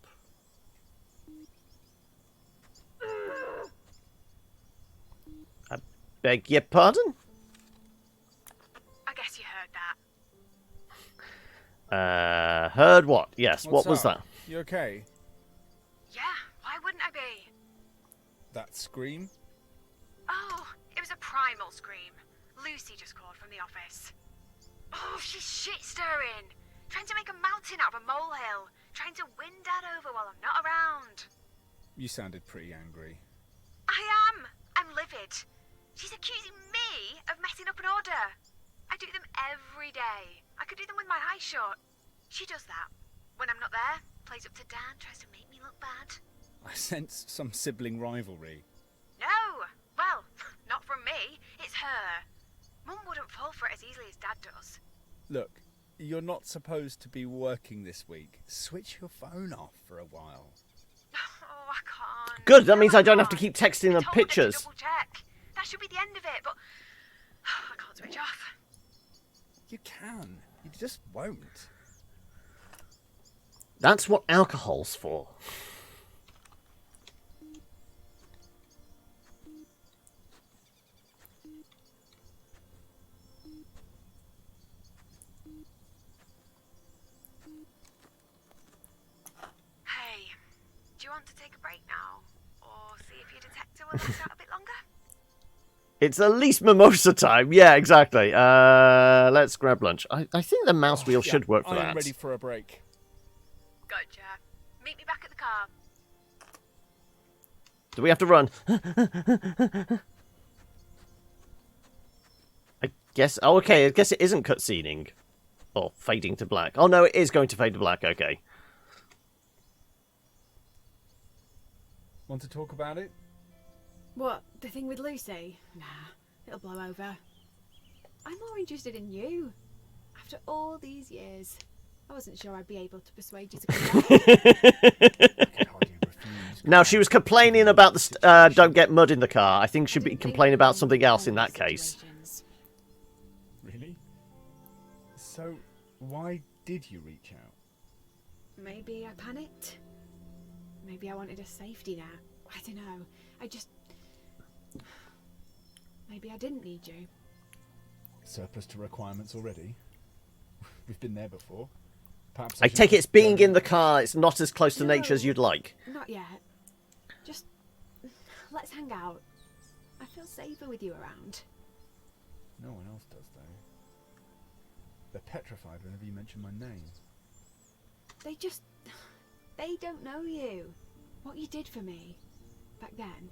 I beg your pardon? I guess you heard that. Heard what? Yes, What's what was up? that? You okay? Yeah, why wouldn't I be? That scream? Oh, it was a primal scream. Lucy just called from the office. Oh, she's shit-stirring. Trying to make a mountain out of a molehill. Trying to win Dad over while I'm not around. You sounded pretty angry. I am. I'm livid. She's accusing me of messing up an order. I do them every day. I could do them with my eyes shut. She does that. When I'm not there, plays up to Dad, tries to make me look bad. I sense some sibling rivalry. No! Well, not from me. It's her. Mum wouldn't fall for it as easily as Dad does. Look, you're not supposed to be working this week. Switch your phone off for a while. Oh, I can't. Good, that No, means I don't have to can't. keep texting I them told her to pictures. double check. That should be the end of it, but I can't switch off. You can. You just won't. That's what alcohol's for. Hey, do you want to take a break now? Or see if your detector will last out a bit longer? It's at least mimosa time. Yeah, exactly. Let's grab lunch. I think the mouse wheel should work for I that. am ready for a break. Gotcha. Meet me back at the car. Do we have to run? I guess... Oh, okay. I guess it isn't cutscening. Or fading to black. Oh, no, it is going to fade to black. Okay. Want to talk about it? What, the thing with Lucy? Nah, it'll blow over. I'm more interested in you. After all these years, I wasn't sure I'd be able to persuade you to come back. Now, she was complaining about the... don't get mud in the car. I think she'd be complaining about something else in that case. Really? So, why did you reach out? Maybe I panicked. Maybe I wanted a safety net. I don't know. I just... Maybe I didn't need you. Surplus to requirements already? We've been there before. Perhaps I should take it it's just being go- in the car. It's not as close to nature as No. you'd like. Not yet. Just... let's hang out. I feel safer with you around. No one else does, though. They're petrified whenever you mention my name. They just... They don't know you. What you did for me. Back then.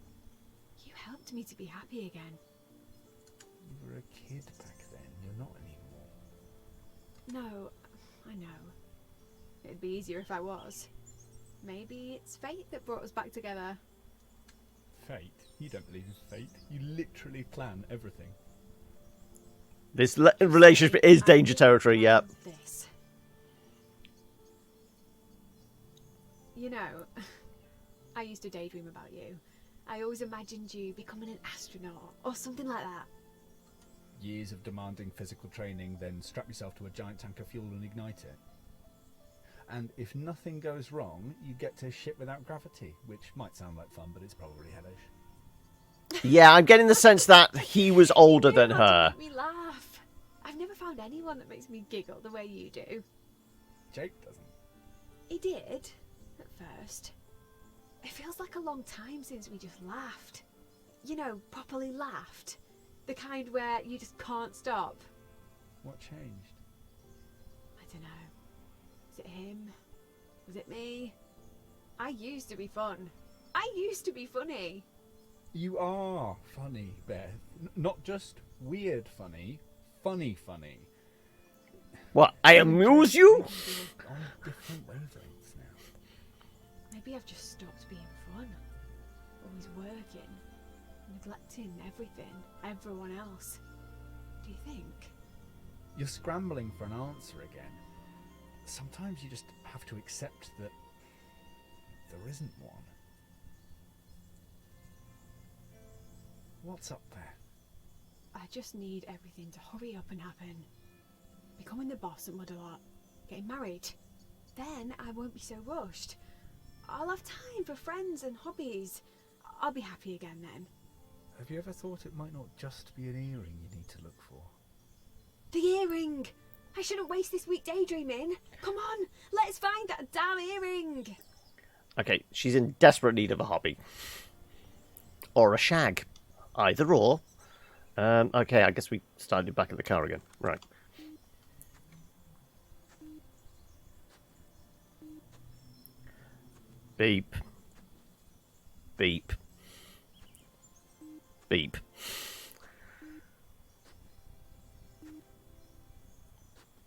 You helped me to be happy again. You were a kid back then. You're not anymore. No, I know. It'd be easier if I was. Maybe it's fate that brought us back together. Fate? You don't believe in fate. You literally plan everything. This relationship is danger territory, yeah. This. You know, I used to daydream about you. I always imagined you becoming an astronaut or something like that. Years of demanding physical training, then strap yourself to a giant tank of fuel and ignite it. And if nothing goes wrong, you get to ship without gravity, which might sound like fun, but it's probably hellish. Yeah, I'm getting the sense that he was older than You know how to her. make me laugh. I've never found anyone that makes me giggle the way you do. Jake doesn't. He did, at first. It feels like a long time since we just laughed. You know, properly laughed. The kind where you just can't stop. What changed? I don't know. Was it him? Was it me? I used to be fun. I used to be funny. You are funny, Beth. Not just weird funny, funny funny. What, I amuse you? On different wavelengths now. Maybe I've just stopped being fun. Always working. Neglecting everything, everyone else. Do you think? You're scrambling for an answer again. Sometimes you just have to accept that there isn't one. What's up there? I just need everything to hurry up and happen. Becoming the boss at Mudalot. Getting married. Then I won't be so rushed. I'll have time for friends and hobbies. I'll be happy again then. Have you ever thought it might not just be an earring you need to look for? The earring! I shouldn't waste this week daydreaming. Come on, let's find that damn earring! Okay, she's in desperate need of a hobby. Or a shag. Either or. Okay, I guess we started back at the car again. Right. Beep. Beep. Beep.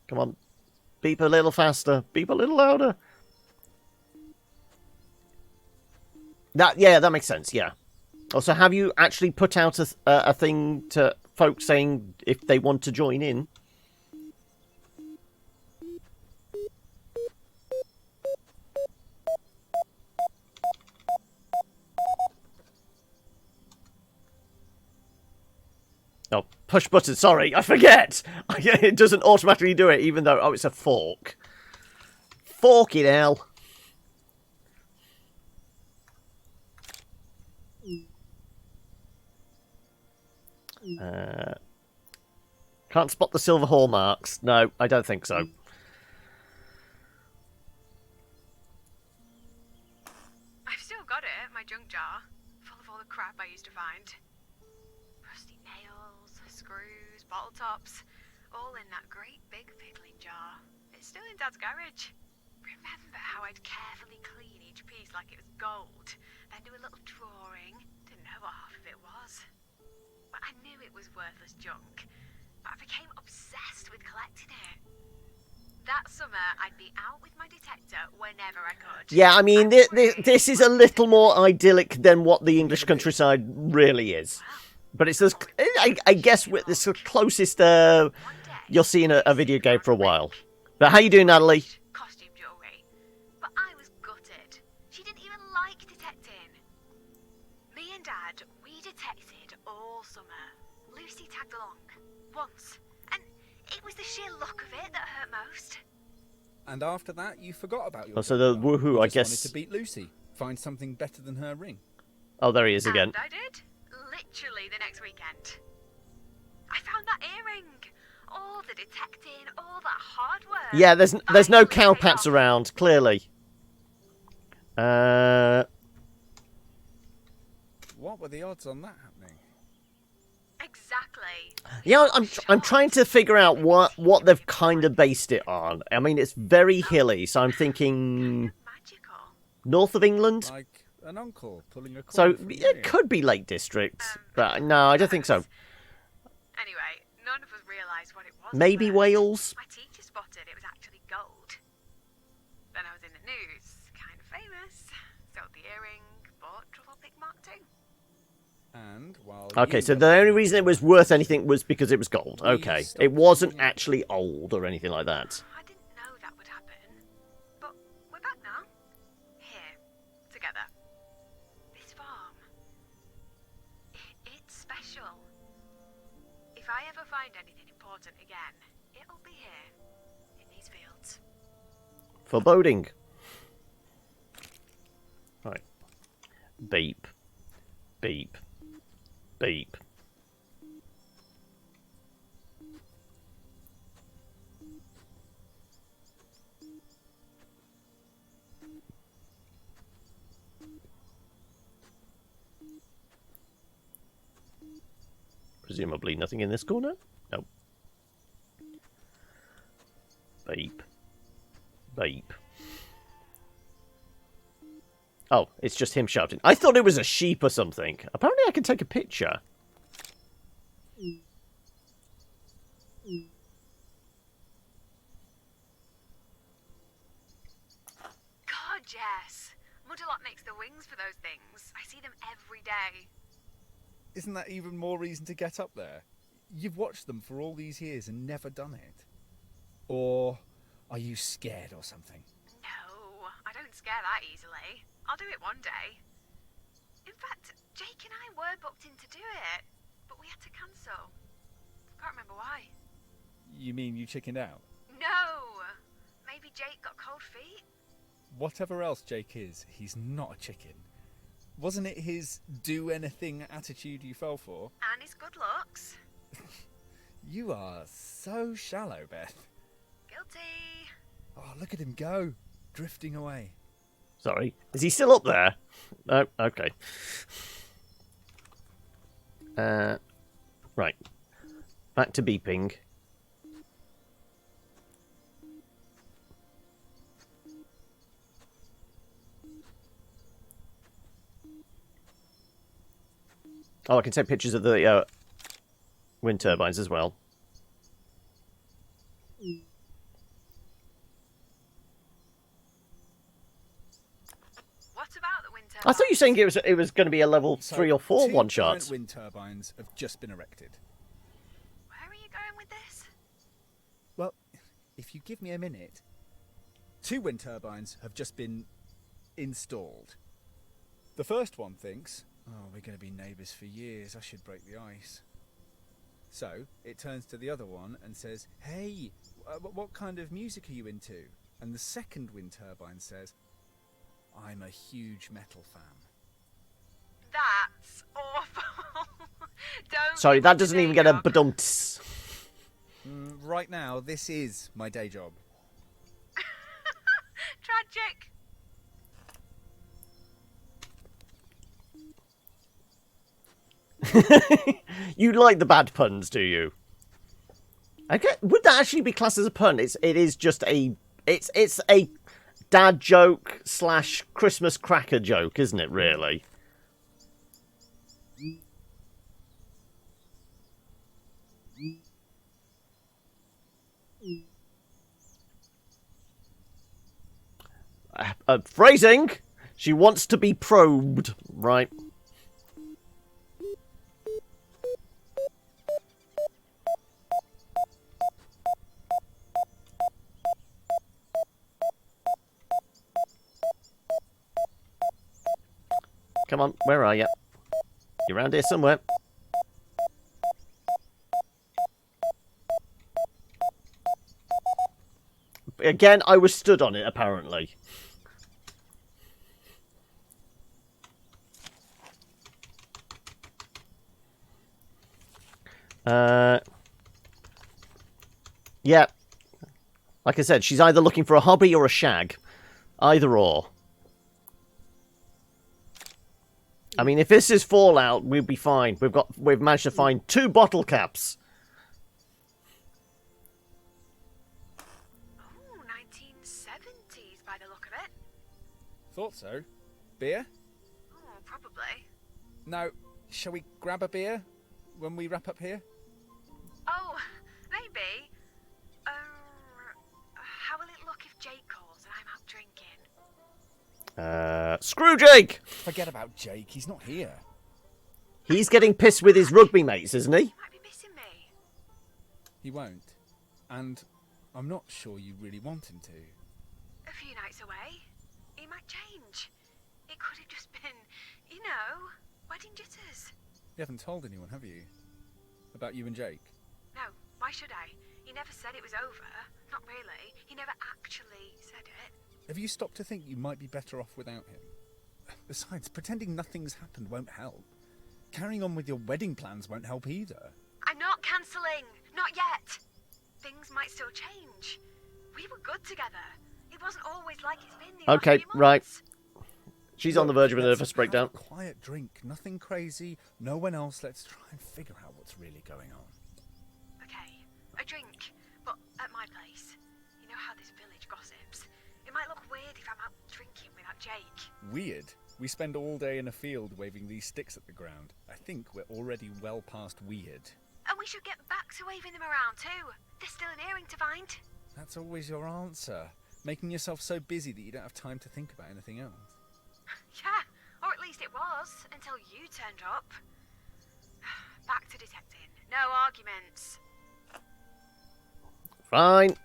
Come on. Beep a little faster. Beep a little louder. That makes sense, yeah. Also, have you actually put out a thing to folks saying if they want to join in? Oh, push button, sorry, I forget! It doesn't automatically do it, even though... Oh, it's a fork. Forking hell. Can't spot the silver hallmarks. No, I don't think so. I've still got it, my junk jar, full of all the crap I used to find. Rusty nails, screws, bottle tops, all in that great big pickling jar. It's still in Dad's garage. Remember how I'd carefully clean each piece like it was gold, then do a little drawing? Didn't know what half of it was. But I knew it was worthless junk. But I became obsessed with collecting it. That summer, I'd be out with my detector whenever I could. Yeah, I mean, this is a little more idyllic than what the English countryside really is. But it's as, I guess, it's the closest you'll see in a video game for a while. But how you doing, Natalie? Costume jewelry. But I was gutted. She didn't even like detecting. Me and Dad, we detected all summer. Lucy tagged along. Once. And it was the sheer look of it that hurt most. And after that, you forgot about your... Oh, so the woohoo, You I just guess... wanted to beat Lucy. Find something better than her ring. Oh, there he is again. And I did. Literally the next weekend. I found that earring. All the detecting, all that hard work. Yeah, there's no cowpats around, clearly. What were the odds on that happening? Exactly. Yeah, I'm trying to figure out what they've kind of based it on. I mean, it's very hilly, so I'm thinking Magical. north of England. Like an uncle pulling a So coin from it you. could be Lake District, but no, I don't think so. Anyway, none of us realised what it was. Maybe at first. Wales. My teacher spotted it was actually gold. Then I was in the news, kind of famous. Sold the earring, bought Trufflepig Mark II. And while Okay, you so were the only playing reason it with was worth anything was because it was gold. We Okay, stopped it wasn't seeing it. actually old or anything like that. I didn't know that would happen. But we're back now. Here, together. This farm. It's special. If I ever find anything important again, it'll be here, in these fields. Foreboding. Right. Beep. Beep. Beep. Presumably nothing in this corner? No. Beep. Beep. Oh, it's just him shouting. I thought it was a sheep or something. Apparently I can take a picture. God, yes. Mudalot makes the wings for those things. I see them every day. Isn't that even more reason to get up there? You've watched them for all these years and never done it. Or are you scared or something? No, I don't scare that easily. I'll do it one day. In fact, Jake and I were booked in to do it, but we had to cancel. Can't remember why. You mean you chickened out? No! Maybe Jake got cold feet? Whatever else Jake is, he's not a chicken. Wasn't it his do-anything attitude you fell for? And his good looks. You are so shallow, Beth. Guilty. Oh, look at him go, drifting away. Sorry. Is he still up there? No? Okay. Right. Back to beeping. Oh, I can take pictures of the wind turbines as well. What about the wind turbines? I thought you were saying it was going to be a level 3 or 4 two one-shot. giant wind turbines have just been erected. Where are you going with this? Well, if you give me a minute, 2 wind turbines have just been installed. The first one thinks, oh, we're going to be neighbours for years, I should break the ice. So it turns to the other one and says, hey, what kind of music are you into? And the second wind turbine says, I'm a huge metal fan. That's awful. Don't. Sorry, give that me doesn't the even day get a job. badumts. Right now, this is my day job. Tragic. You like the bad puns, do you? Okay, would that actually be classed as a pun? It is just a it's a dad joke / Christmas cracker joke, isn't it? Really. Phrasing. She wants to be probed, right? Come on, where are you? You're around here somewhere. Again, I was stood on it, apparently. Yeah. Like I said, she's either looking for a hobby or a shag. Either or. I mean, if this is Fallout, we'll be fine. We've managed to find 2 bottle caps. Oh, 1970s by the look of it. Thought so. Beer? Oh, probably. Now, shall we grab a beer when we wrap up here? Oh, maybe. How will it look if Jake calls and I'm out drinking? Screw Jake! Forget about Jake, he's not here. He's getting pissed with his rugby mates, isn't he? He might be missing me. He won't. And I'm not sure you really want him to. A few nights away, he might change. It could have just been, wedding jitters. You haven't told anyone, have you? About you and Jake? No, why should I? He never said it was over. Not really. He never actually said it. Have you stopped to think you might be better off without him? Besides, pretending nothing's happened won't help. Carrying on with your wedding plans won't help either. I'm not cancelling. Not yet. Things might still change. We were good together. It wasn't always like it's been the last Okay, few right. months. She's on the verge of a Let's nervous have breakdown. a quiet drink, nothing crazy, no one else. Let's try and figure out what's really going on. Okay, a drink, but at my place. You know how this village gossips. It might look weird if I'm out drinking without Jake. Weird. We spend all day in a field waving these sticks at the ground. I think we're already well past weird. And we should get back to waving them around too. There's still an earring to find. That's always your answer. Making yourself so busy that you don't have time to think about anything else. Yeah, or at least it was, until you turned up. Back to detecting. No arguments. Fine.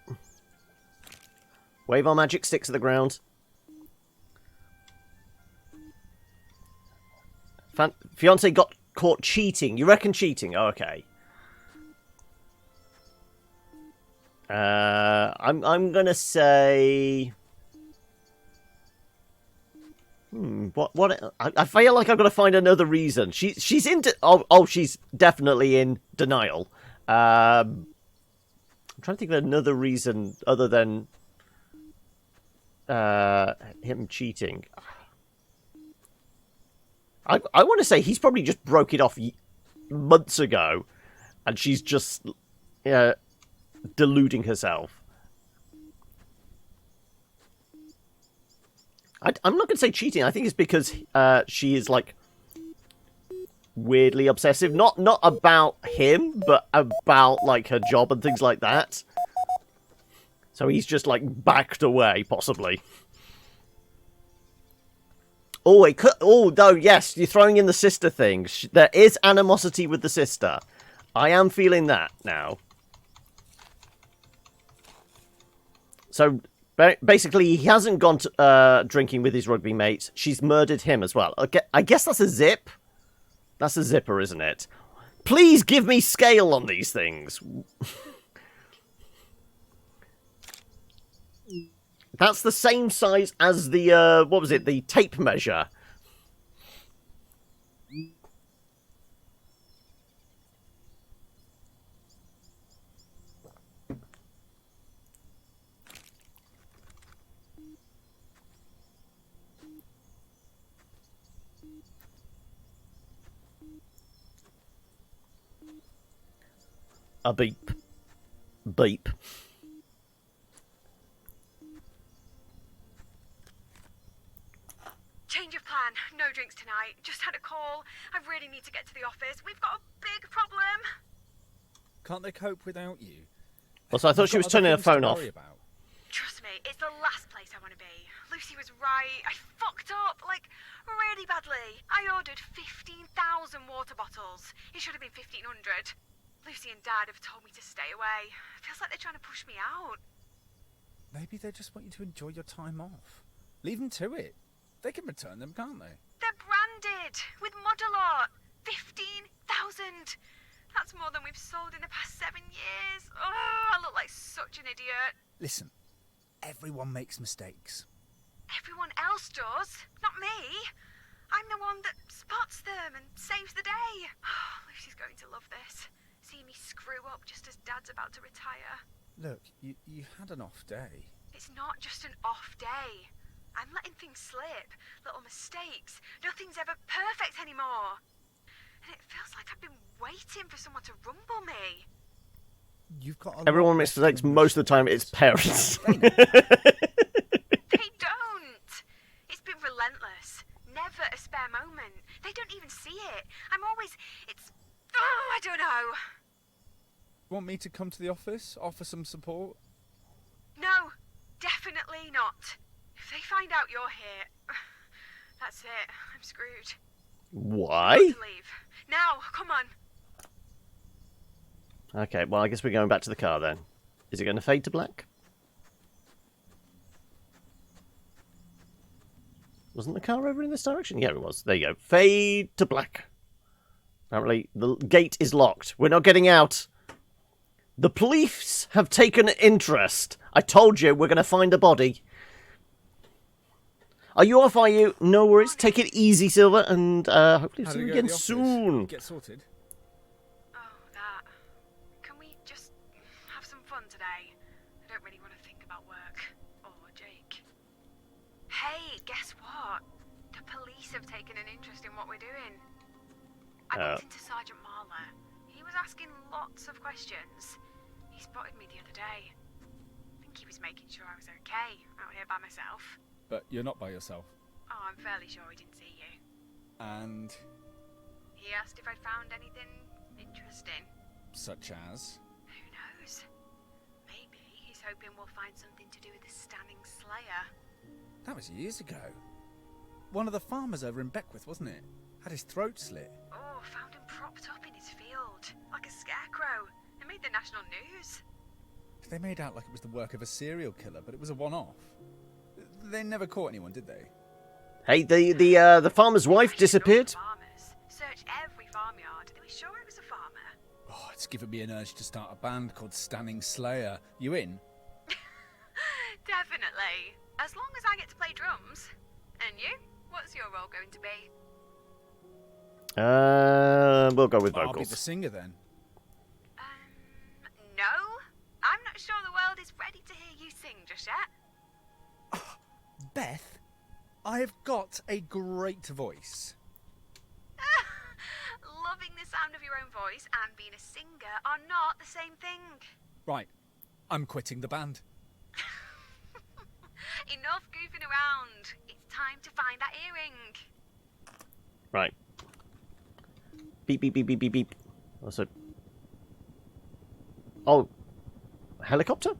Wave our magic sticks at the ground. Fiance got caught cheating. You reckon cheating? Oh, okay. I'm gonna say. I feel like I've got to find another reason. She's in. She's definitely in denial. I'm trying to think of another reason other than him cheating. I want to say he's probably just broke it off months ago, and she's just deluding herself. I'm not going to say cheating. I think it's because she is like weirdly obsessive. Not about him, but about like her job and things like that. So he's just like backed away, possibly. Oh, it could. Oh, no, yes, you're throwing in the sister thing. There is animosity with the sister. I am feeling that now. So basically, he hasn't gone to, drinking with his rugby mates. She's murdered him as well. Okay, I guess that's a zip. That's a zipper, isn't it? Please give me scale on these things. That's the same size as the, what was it, the tape measure. A beep. Beep. Change of plan. No drinks tonight. Just had a call. I really need to get to the office. We've got a big problem. Can't they cope without you? Also, I thought she was turning her phone off. Trust me, it's the last place I want to be. Lucy was right. I fucked up, like, really badly. I ordered 15,000 water bottles. It should have been 1,500. Lucy and Dad have told me to stay away. Feels like they're trying to push me out. Maybe they just want you to enjoy your time off. Leave them to it. They can return them, can't they? They're branded with Modelot. 15,000. That's more than we've sold in the past 7 years. Oh, I look like such an idiot. Listen, everyone makes mistakes. Everyone else does, not me. I'm the one that spots them and saves the day. Lucy's going to love this. See me screw up just as Dad's about to retire. Look, you had an off day. It's not just an off day. I'm letting things slip, little mistakes. Nothing's ever perfect anymore. And it feels like I've been waiting for someone to rumble me. You've got Everyone makes mistakes. Most of the time, it's parents. They don't. It's been relentless. Never a spare moment. They don't even see it. I'm always... I don't know. Want me to come to the office? Offer some support? No, definitely not. If they find out you're here, that's it. I'm screwed. Why? I've got to leave. Now, come on. Okay, well, I guess we're going back to the car then. Is it going to fade to black? Wasn't the car over in this direction? Yeah, it was. There you go. Fade to black. Apparently, the gate is locked. We're not getting out. The police have taken an interest. I told you we're going to find a body. Are you off, are you? No worries. Take it easy, Silver, and hopefully see you again soon. Get sorted. Oh, that. Can we just have some fun today? I don't really want to think about work. Or Jake. Hey, guess what? The police have taken an interest in what we're doing. I bumped into Sergeant Marler. He was asking lots of questions. He spotted me the other day. I think he was making sure I was okay out here by myself. But you're not by yourself. Oh, I'm fairly sure he didn't see you. And? He asked if I'd found anything interesting. Such as? Who knows? Maybe he's hoping we'll find something to do with the Standing Slayer. That was years ago. One of the farmers over in Beckwith, wasn't it? Had his throat slit. Oh, found him propped up in his field, like a scarecrow. It made the national news. They made out like it was the work of a serial killer, but it was a one-off. They never caught anyone, did they? Hey, the farmer's wife disappeared. Farmers. Search every farmyard. They were sure it was a farmer. Oh, it's given me an urge to start a band called Stunning Slayer. You in? Definitely. As long as I get to play drums. And you? What's your role going to be? We'll go with I'll be vocals. the singer then. No. I'm not sure the world is ready to hear you sing just yet. Beth, I have got a great voice. Loving the sound of your own voice and being a singer are not the same thing. Right, I'm quitting the band. Enough goofing around. It's time to find that earring. Right. Beep, beep, beep, beep, beep, beep. Also... Oh. Helicopter?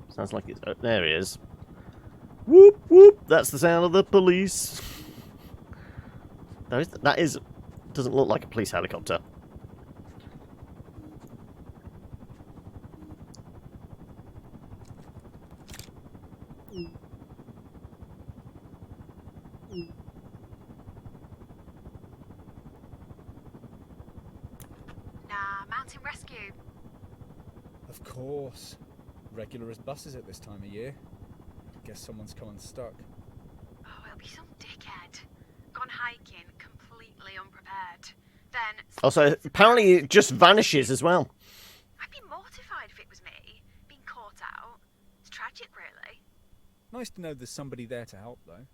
Sounds like it's... Oh, there he is. Whoop, whoop. That's the sound of the police. That is... Doesn't look like a police helicopter. Mountain rescue. Of course. Regular as buses at this time of year. Guess someone's come unstuck. Oh, it'll be some dickhead. Gone hiking completely unprepared. Then... Also, apparently it just vanishes as well. I'd be mortified if it was me, being caught out. It's tragic, really. Nice to know there's somebody there to help, though.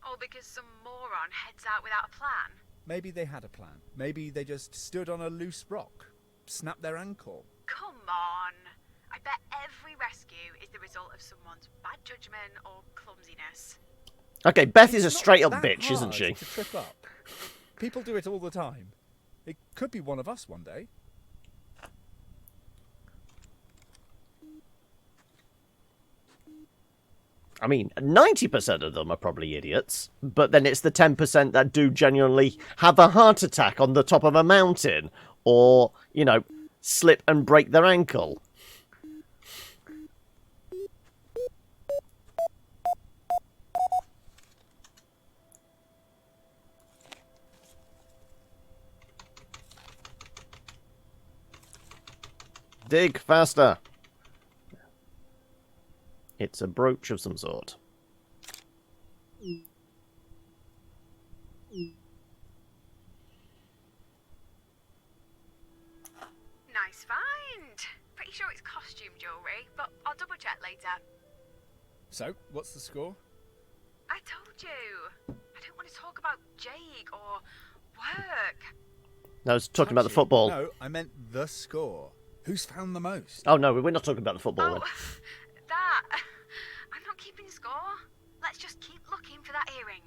All because some moron heads out without a plan. Maybe they had a plan. Maybe they just stood on a loose rock, snapped their ankle. Come on. I bet every rescue is the result of someone's bad judgment or clumsiness. Okay, Beth is a It's not straight-up that bitch, isn't hard she? to trip up. People do it all the time. It could be one of us one day. I mean, 90% of them are probably idiots, but then it's the 10% that do genuinely have a heart attack on the top of a mountain, or, you know, slip and break their ankle. Dig faster. It's a brooch of some sort. Nice find. Pretty sure it's costume jewellery, but I'll double check later. So, what's the score? I told you. I don't want to talk about Jake or work. No, I was talking about the Actually, football. No, I meant the score. Who's found the most? Oh, no, we're not talking about the football. Oh, Then. that. I'm not keeping score. Let's just keep looking for that earring.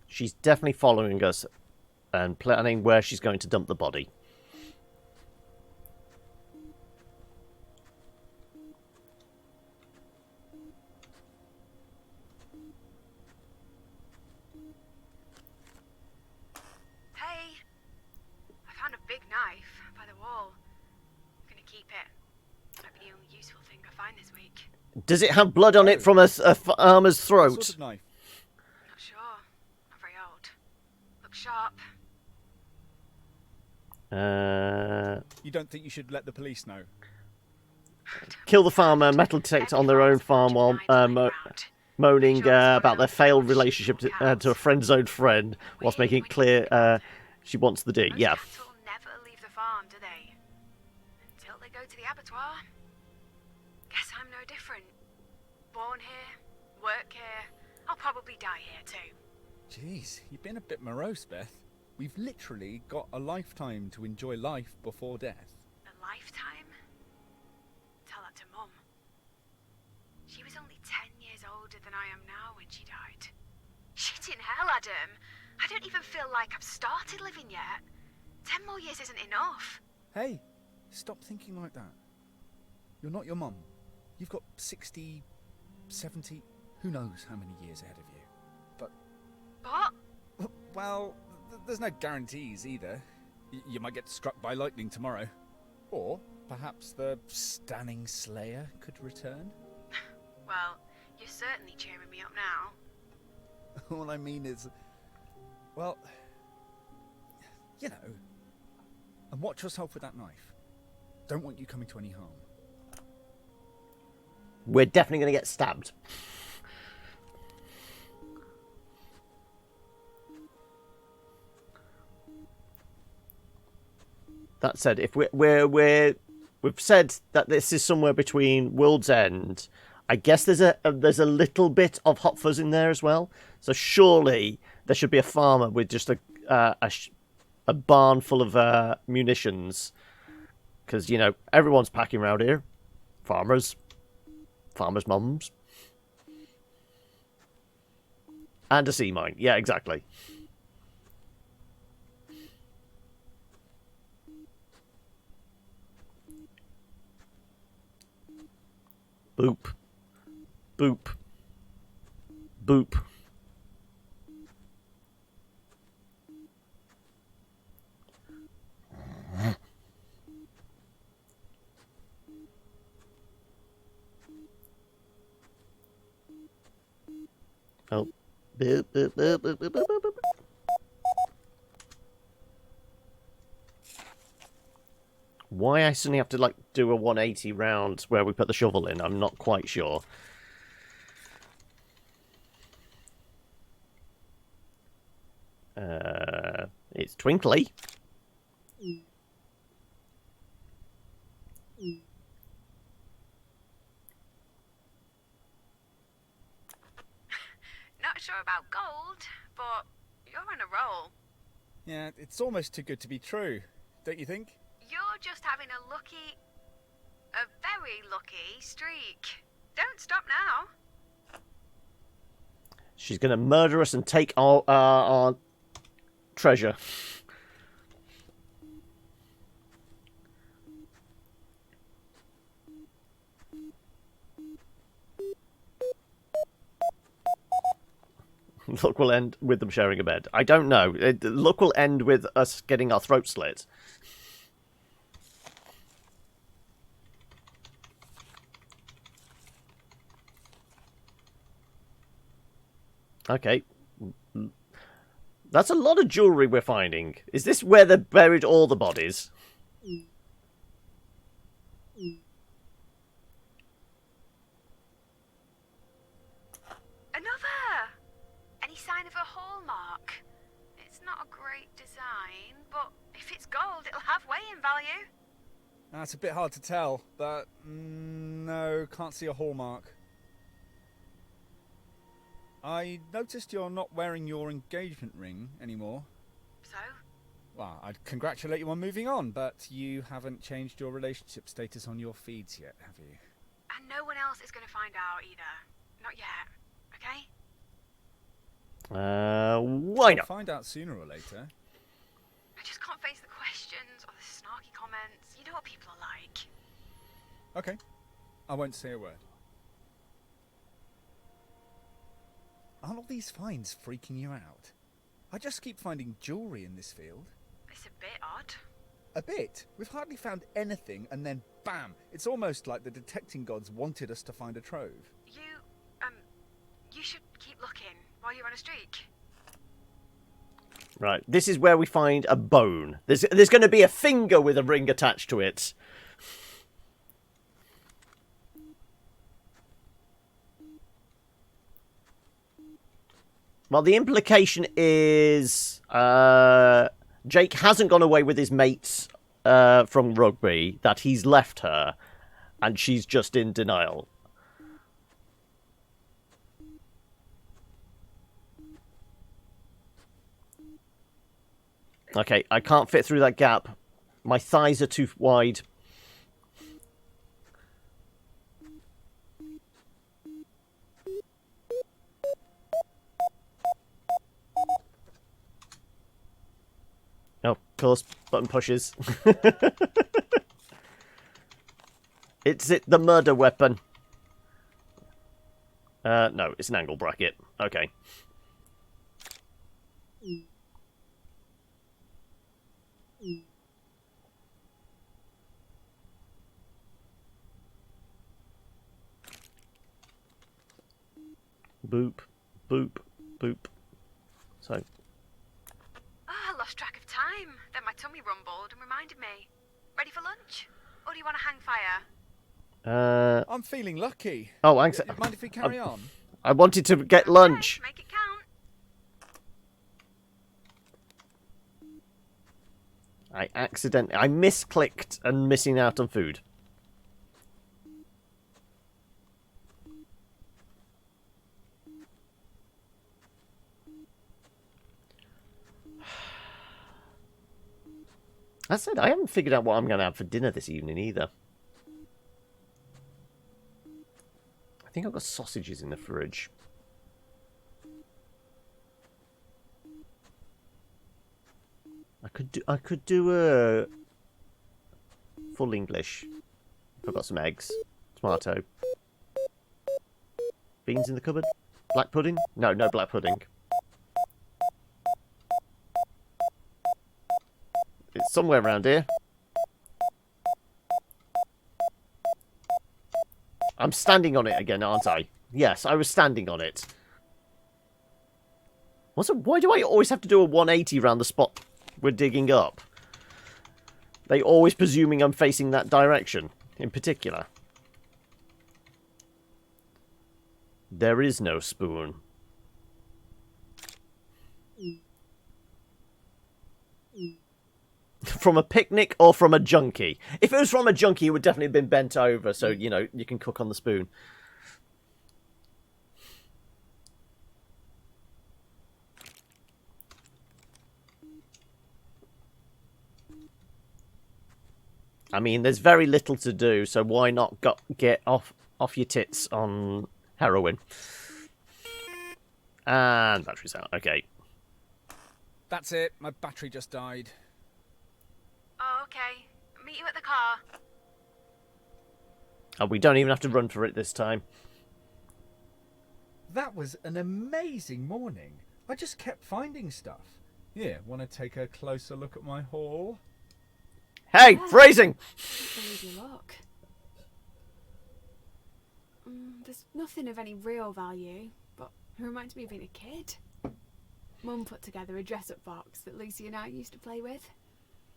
She's definitely following us and planning where she's going to dump the body. Hey, I found a big knife by the wall. I'm gonna keep it. Might be the only useful thing I find this week. Does it have blood on it from a farmer's What throat? sort of knife? Not sure. Not very old. Looks sharp. You don't think you should let the police know? Kill the farmer, metal detector on their own farm while moaning about their failed relationship to a friend-zoned friend, whilst making it clear she wants the D. Most Yeah. cattle never leave the farm, do they? Until they go to the abattoir. Guess I'm no different. Born here, work here. I'll probably die here too. Jeez, you've been a bit morose, Beth. We've literally got a lifetime to enjoy life before death. A lifetime? Tell that to Mum. She was only 10 years older than I am now when she died. Shit in hell, Adam. I don't even feel like I've started living yet. 10 more years isn't enough. Hey, stop thinking like that. You're not your mum. You've got 60, 70, who knows how many years ahead of you. But, What? well, there's no guarantees either. You might get struck by lightning tomorrow. Or perhaps the stunning Slayer could return. Well, You're certainly cheering me up now. All I mean is, well, you know, and watch yourself with that knife. Don't want you coming to any harm. We're definitely going to get stabbed. That said, if we've said that this is somewhere between World's End, I guess there's a little bit of Hot Fuzz in there as well. So surely there should be a farmer with just a barn full of munitions, because you know everyone's packing around here. Farmers' mums, and a sea mine. Yeah, exactly. Boop. Boop. Boop. Oh. Boop, boop, boop, boop, boop, boop, boop. Why I suddenly have to like do a 180 round where we put the shovel in, I'm not quite sure. It's twinkly. Not sure about gold, but you're on a roll. Yeah, it's almost too good to be true, don't you think? You're just having a very lucky streak. Don't stop now. She's going to murder us and take our treasure. Luck will end with them sharing a bed. I don't know. Luck will end with us getting our throat slit. Okay. That's a lot of jewellery we're finding. Is this where they buried all the bodies? Another! Any sign of a hallmark? It's not a great design, but if it's gold, it'll have weighing value. That's a bit hard to tell, but no, can't see a hallmark. I noticed you're not wearing your engagement ring anymore. So? Well, I'd congratulate you on moving on, but you haven't changed your relationship status on your feeds yet, have you? And no one else is going to find out either. Not yet, okay? Why not? I'll find out sooner or later. I just can't face the questions or the snarky comments. You know what people are like. Okay, I won't say a word. Aren't all these finds freaking you out? I just keep finding jewellery in this field. It's a bit odd. A bit? We've hardly found anything, and then bam! It's almost like the detecting gods wanted us to find a trove. You should keep looking while you're on a streak. Right, this is where we find a bone. There's going to be a finger with a ring attached to it. Well, the implication is Jake hasn't gone away with his mates from rugby, that he's left her, and she's just in denial. Okay, I can't fit through that gap. My thighs are too wide. Oh, of course, button pushes. It's the murder weapon. No, it's an angle bracket. Okay. Boop, boop, boop. So, I lost track of time. Then my tummy rumbled and reminded me. Ready for lunch? Or do you want to hang fire? I'm feeling lucky. Oh, thanks. Mind if we carry on? I wanted to get lunch. Okay, make it count. I misclicked and missing out on food. I said I haven't figured out what I'm going to have for dinner this evening either. I think I've got sausages in the fridge. I could do a full English. I've got some eggs, tomato, beans in the cupboard, black pudding. No black pudding. It's somewhere around here. I'm standing on it again, aren't I? Yes, I was standing on it. Why do I always have to do a 180 around the spot we're digging up? They always presuming I'm facing that direction, in particular. There is no spoon. From a picnic or from a junkie? If it was from a junkie, it would definitely have been bent over, so, you know, you can cook on the spoon. I mean, there's very little to do, so why not get off your tits on heroin? And battery's out. Okay. That's it. My battery just died. Oh, okay. Meet you at the car. Oh, we don't even have to run for it this time. That was an amazing morning. I just kept finding stuff. Here, want to take a closer look at my haul? Hey, Yeah. phrasing! Easy look. There's nothing of any real value, but it reminds me of being a kid. Mum put together a dress-up box that Lucy and I used to play with.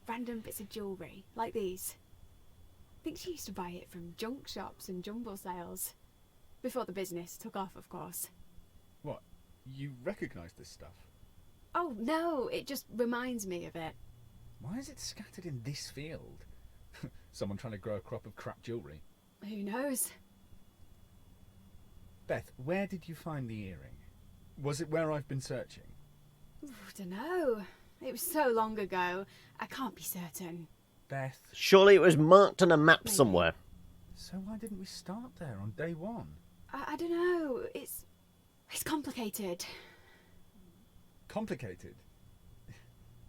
Random bits of jewellery, like these. I think she used to buy it from junk shops and jumble sales. Before the business took off, of course. What? You recognise this stuff? Oh, no, it just reminds me of it. Why is it scattered in this field? Someone trying to grow a crop of crap jewellery. Who knows? Beth, where did you find the earring? Was it where I've been searching? I don't know. It was so long ago. I can't be certain. Beth. Surely it was marked on a map Maybe. somewhere. So why didn't we start there on day one? I don't know. It's complicated. Complicated?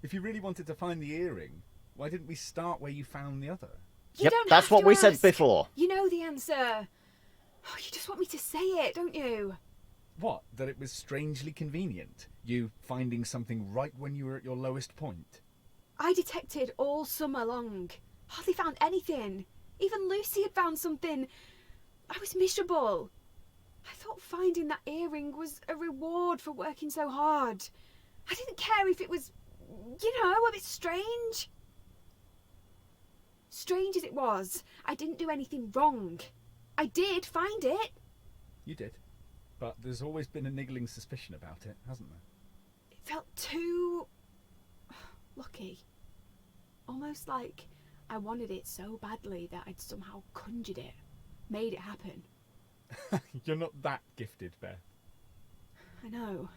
If you really wanted to find the earring, why didn't we start where you found the other? You Yep, don't that's have what to we said ask. before. You know the answer. Oh, you just want me to say it, don't you? What? That it was strangely convenient? You finding something right when you were at your lowest point? I detected all summer long. Hardly found anything. Even Lucy had found something. I was miserable. I thought finding that earring was a reward for working so hard. I didn't care if it was, you know, a bit strange. Strange as it was, I didn't do anything wrong. I did find it. You did. But there's always been a niggling suspicion about it, hasn't there? It felt too lucky. Almost like I wanted it so badly that I'd somehow conjured it, made it happen. You're not that gifted, Beth. I know.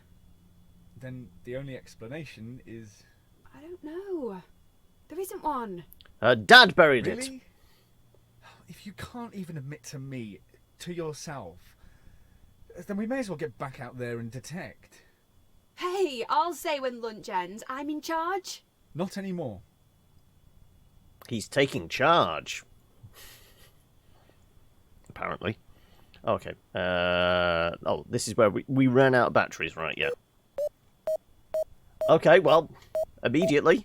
Then the only explanation is... I don't know. There isn't one. Her dad buried it. Really? If you can't even admit to me, to yourself, then we may as well get back out there and detect. Hey, I'll say when lunch ends, I'm in charge. Not anymore. He's taking charge. Apparently. Okay. Oh, this is where we ran out of batteries, right? Yeah. Okay, well, immediately.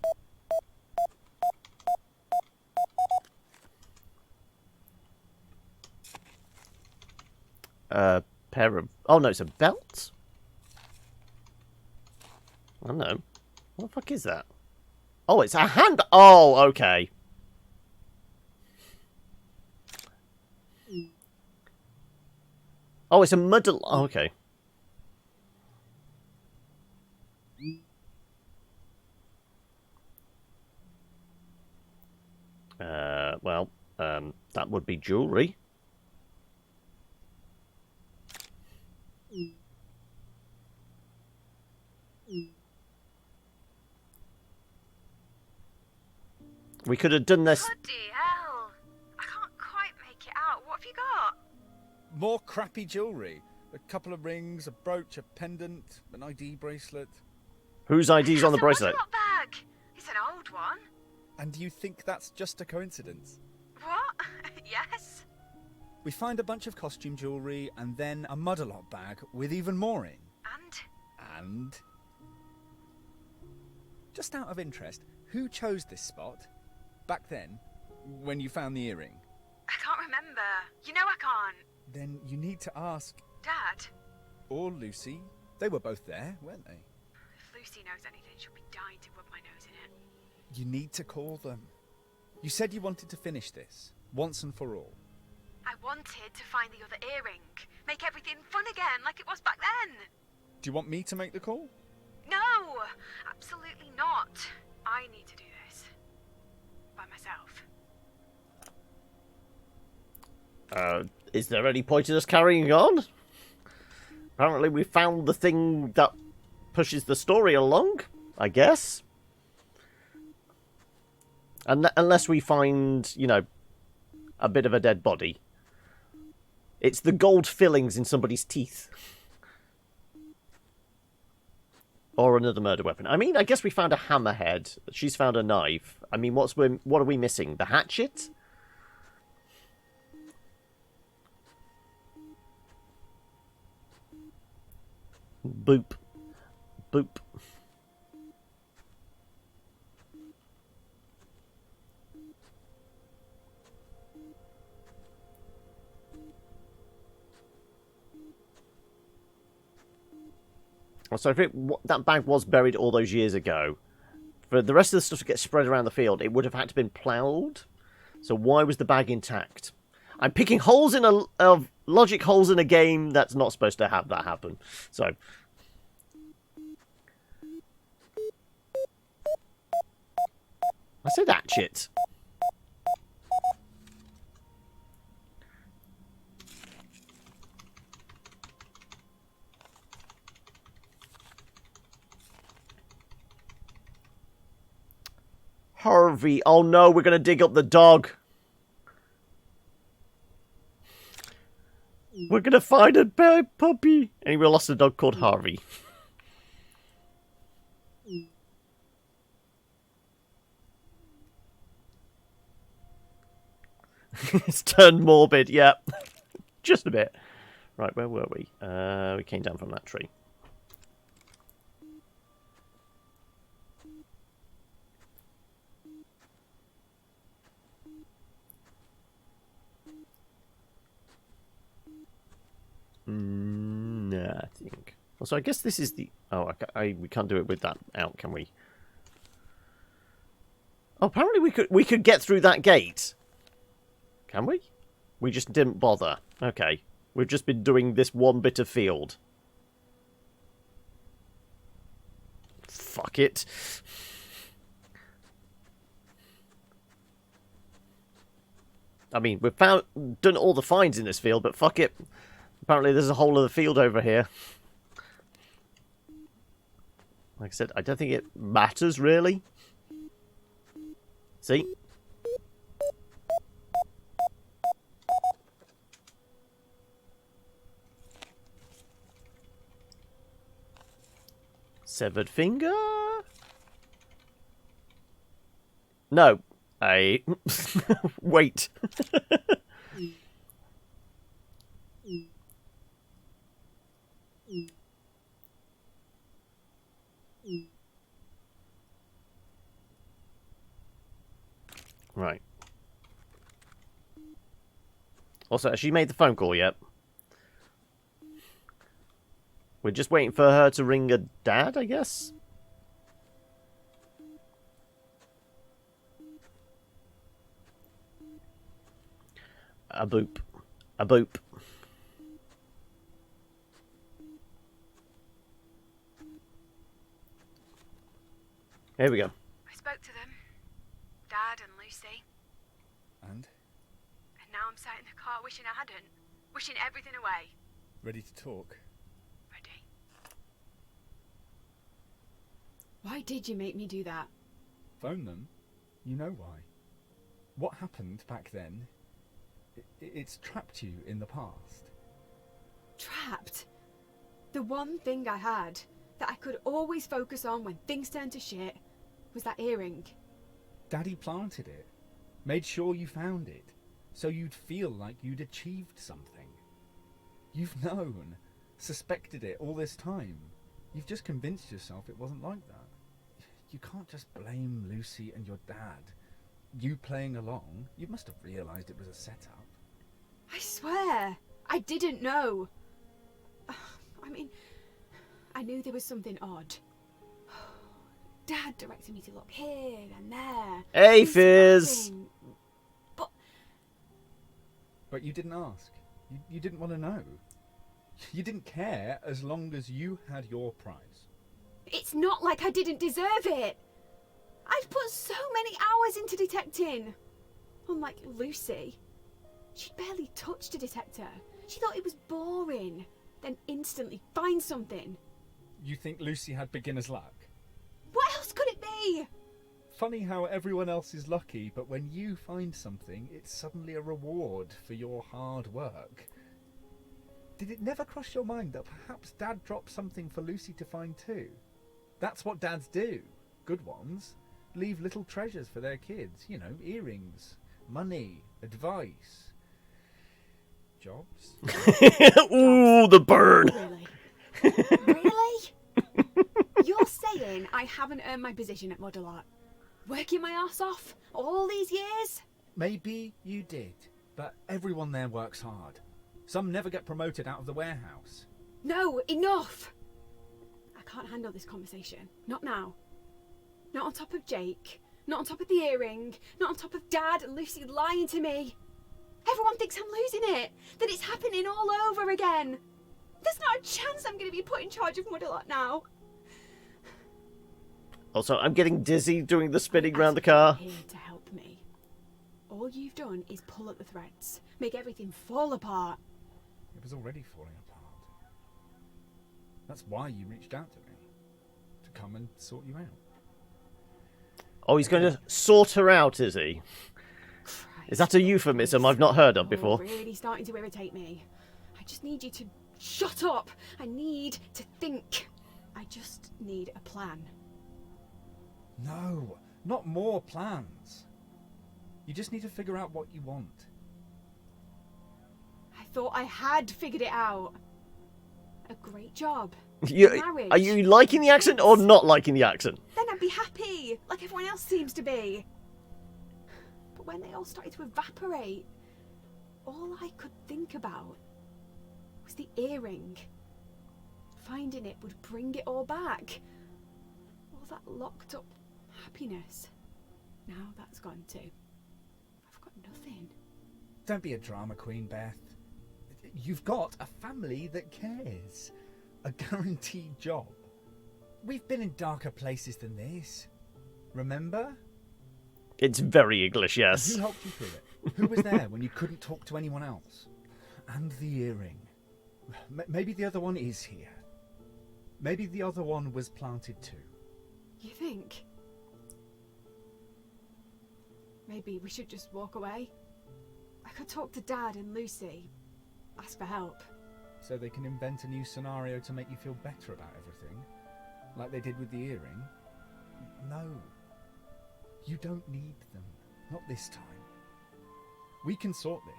pair of... Oh, no, it's a belt? I don't know. What the fuck is that? Oh, it's a hand... Oh, okay. Oh, it's a muddle... Oh, okay. Well, that would be jewellery. We could have done this... Bloody hell! I can't quite make it out. What have you got? More crappy jewellery. A couple of rings, a brooch, a pendant, an ID bracelet. Whose ID's on the bracelet? It's a bag. It's an old one. And you think that's just a coincidence? What? Yes. We find a bunch of costume jewellery and then a mud-a-lot bag with even more in. And? Just out of interest, who chose this spot? Back then, when you found the earring? I can't remember. You know I can't. Then you need to ask... Dad? Or Lucy. They were both there, weren't they? If Lucy knows anything, she'll be dying to rub my nose in it. You need to call them. You said you wanted to finish this, once and for all. I wanted to find the other earring. Make everything fun again, like it was back then. Do you want me to make the call? No! Absolutely not. I need to do this. By myself. Is there any point in us carrying on? Apparently we found the thing that pushes the story along, I guess. Unless we find, you know, a bit of a dead body. It's the gold fillings in somebody's teeth. Or another murder weapon. I mean, I guess we found a hammerhead. She's found a knife. I mean, what are we missing? The hatchet? Boop. Boop. So if that bag was buried all those years ago, for the rest of the stuff to get spread around the field, it would have had to been ploughed. So why was the bag intact? I'm picking holes in logic holes in a game that's not supposed to have that happen. So I said that shit. Harvey. Oh no, we're going to dig up the dog. We're going to find a bad puppy. And we lost a dog called Harvey. It's turned morbid, yeah. Just a bit. Right, where were we? We came down from that tree. Nothing. Well, so I guess this is the... Oh, we can't do it with that out, can we? Oh, apparently we could get through that gate. Can we? We just didn't bother. Okay. We've just been doing this one bit of field. Fuck it. I mean, we've done all the finds in this field, but fuck it. Apparently there's a whole other field over here. Like I said, I don't think it matters, really. See? Severed finger? No. Wait. Right. Also, has she made the phone call yet? We're just waiting for her to ring her dad, I guess? A boop. A boop. Here we go. I spoke to them. Dad and Lucy. And? And now I'm sat in the car wishing I hadn't. Wishing everything away. Ready to talk? Ready. Why did you make me do that? Phone them? You know why. What happened back then, it's trapped you in the past. Trapped? The one thing I had that I could always focus on when things turned to shit was that earring. Daddy planted it. Made sure you found it. So you'd feel like you'd achieved something. You've known, suspected it all this time. You've just convinced yourself it wasn't like that. You can't just blame Lucy and your dad. You playing along, you must have realised it was a setup. I swear, I didn't know. I mean, I knew there was something odd. Dad directed me to look here and there. Hey, Fizz! But you didn't ask. You didn't want to know. You didn't care as long as you had your prize. It's not like I didn't deserve it. I've put so many hours into detecting. Unlike Lucy. She'd barely touched a detector. She thought it was boring. Then instantly find something. You think Lucy had beginner's luck? What else could it be? Funny how everyone else is lucky, but when you find something, it's suddenly a reward for your hard work. Did it never cross your mind that perhaps Dad dropped something for Lucy to find too? That's what dads do. Good ones. Leave little treasures for their kids. You know, earrings, money, advice. Jobs? Ooh, the burn! Really? Really? You're saying I haven't earned my position at Model Art? Working my ass off all these years? Maybe you did, but everyone there works hard. Some never get promoted out of the warehouse. No, enough! I can't handle this conversation. Not now. Not on top of Jake. Not on top of the earring. Not on top of Dad and Lucy lying to me. Everyone thinks I'm losing it. That it's happening all over again. There's not a chance I'm going to be put in charge of Mudalot now. Also, I'm getting dizzy doing the spinning round the car. Here to help me. All you've done is pull at the threads. Make everything fall apart. It was already falling apart. That's why you reached out to me. To come and sort you out. Oh, he's going to sort her out, is he? Christ. Is that a euphemism I've not heard of before? You're really starting to irritate me. I just need you to shut up. I need to think. I just need a plan. No, not more plans. You just need to figure out what you want. I thought I had figured it out. A great job. Are you liking the accent or not liking the accent? Then I'd be happy, like everyone else seems to be. But when they all started to evaporate, all I could think about was the earring. Finding it would bring it all back. All that locked up happiness. Now that's gone too. I've got nothing. Don't be a drama queen, Beth. You've got a family that cares. A guaranteed job. We've been in darker places than this. Remember? It's very English, And yes. who helped you through it? Who was there when you couldn't talk to anyone else? And the earring. Maybe the other one is here. Maybe the other one was planted too. You think? Maybe we should just walk away? I could talk to Dad and Lucy. Ask for help. So they can invent a new scenario to make you feel better about everything? Like they did with the earring? No. You don't need them. Not this time. We can sort this.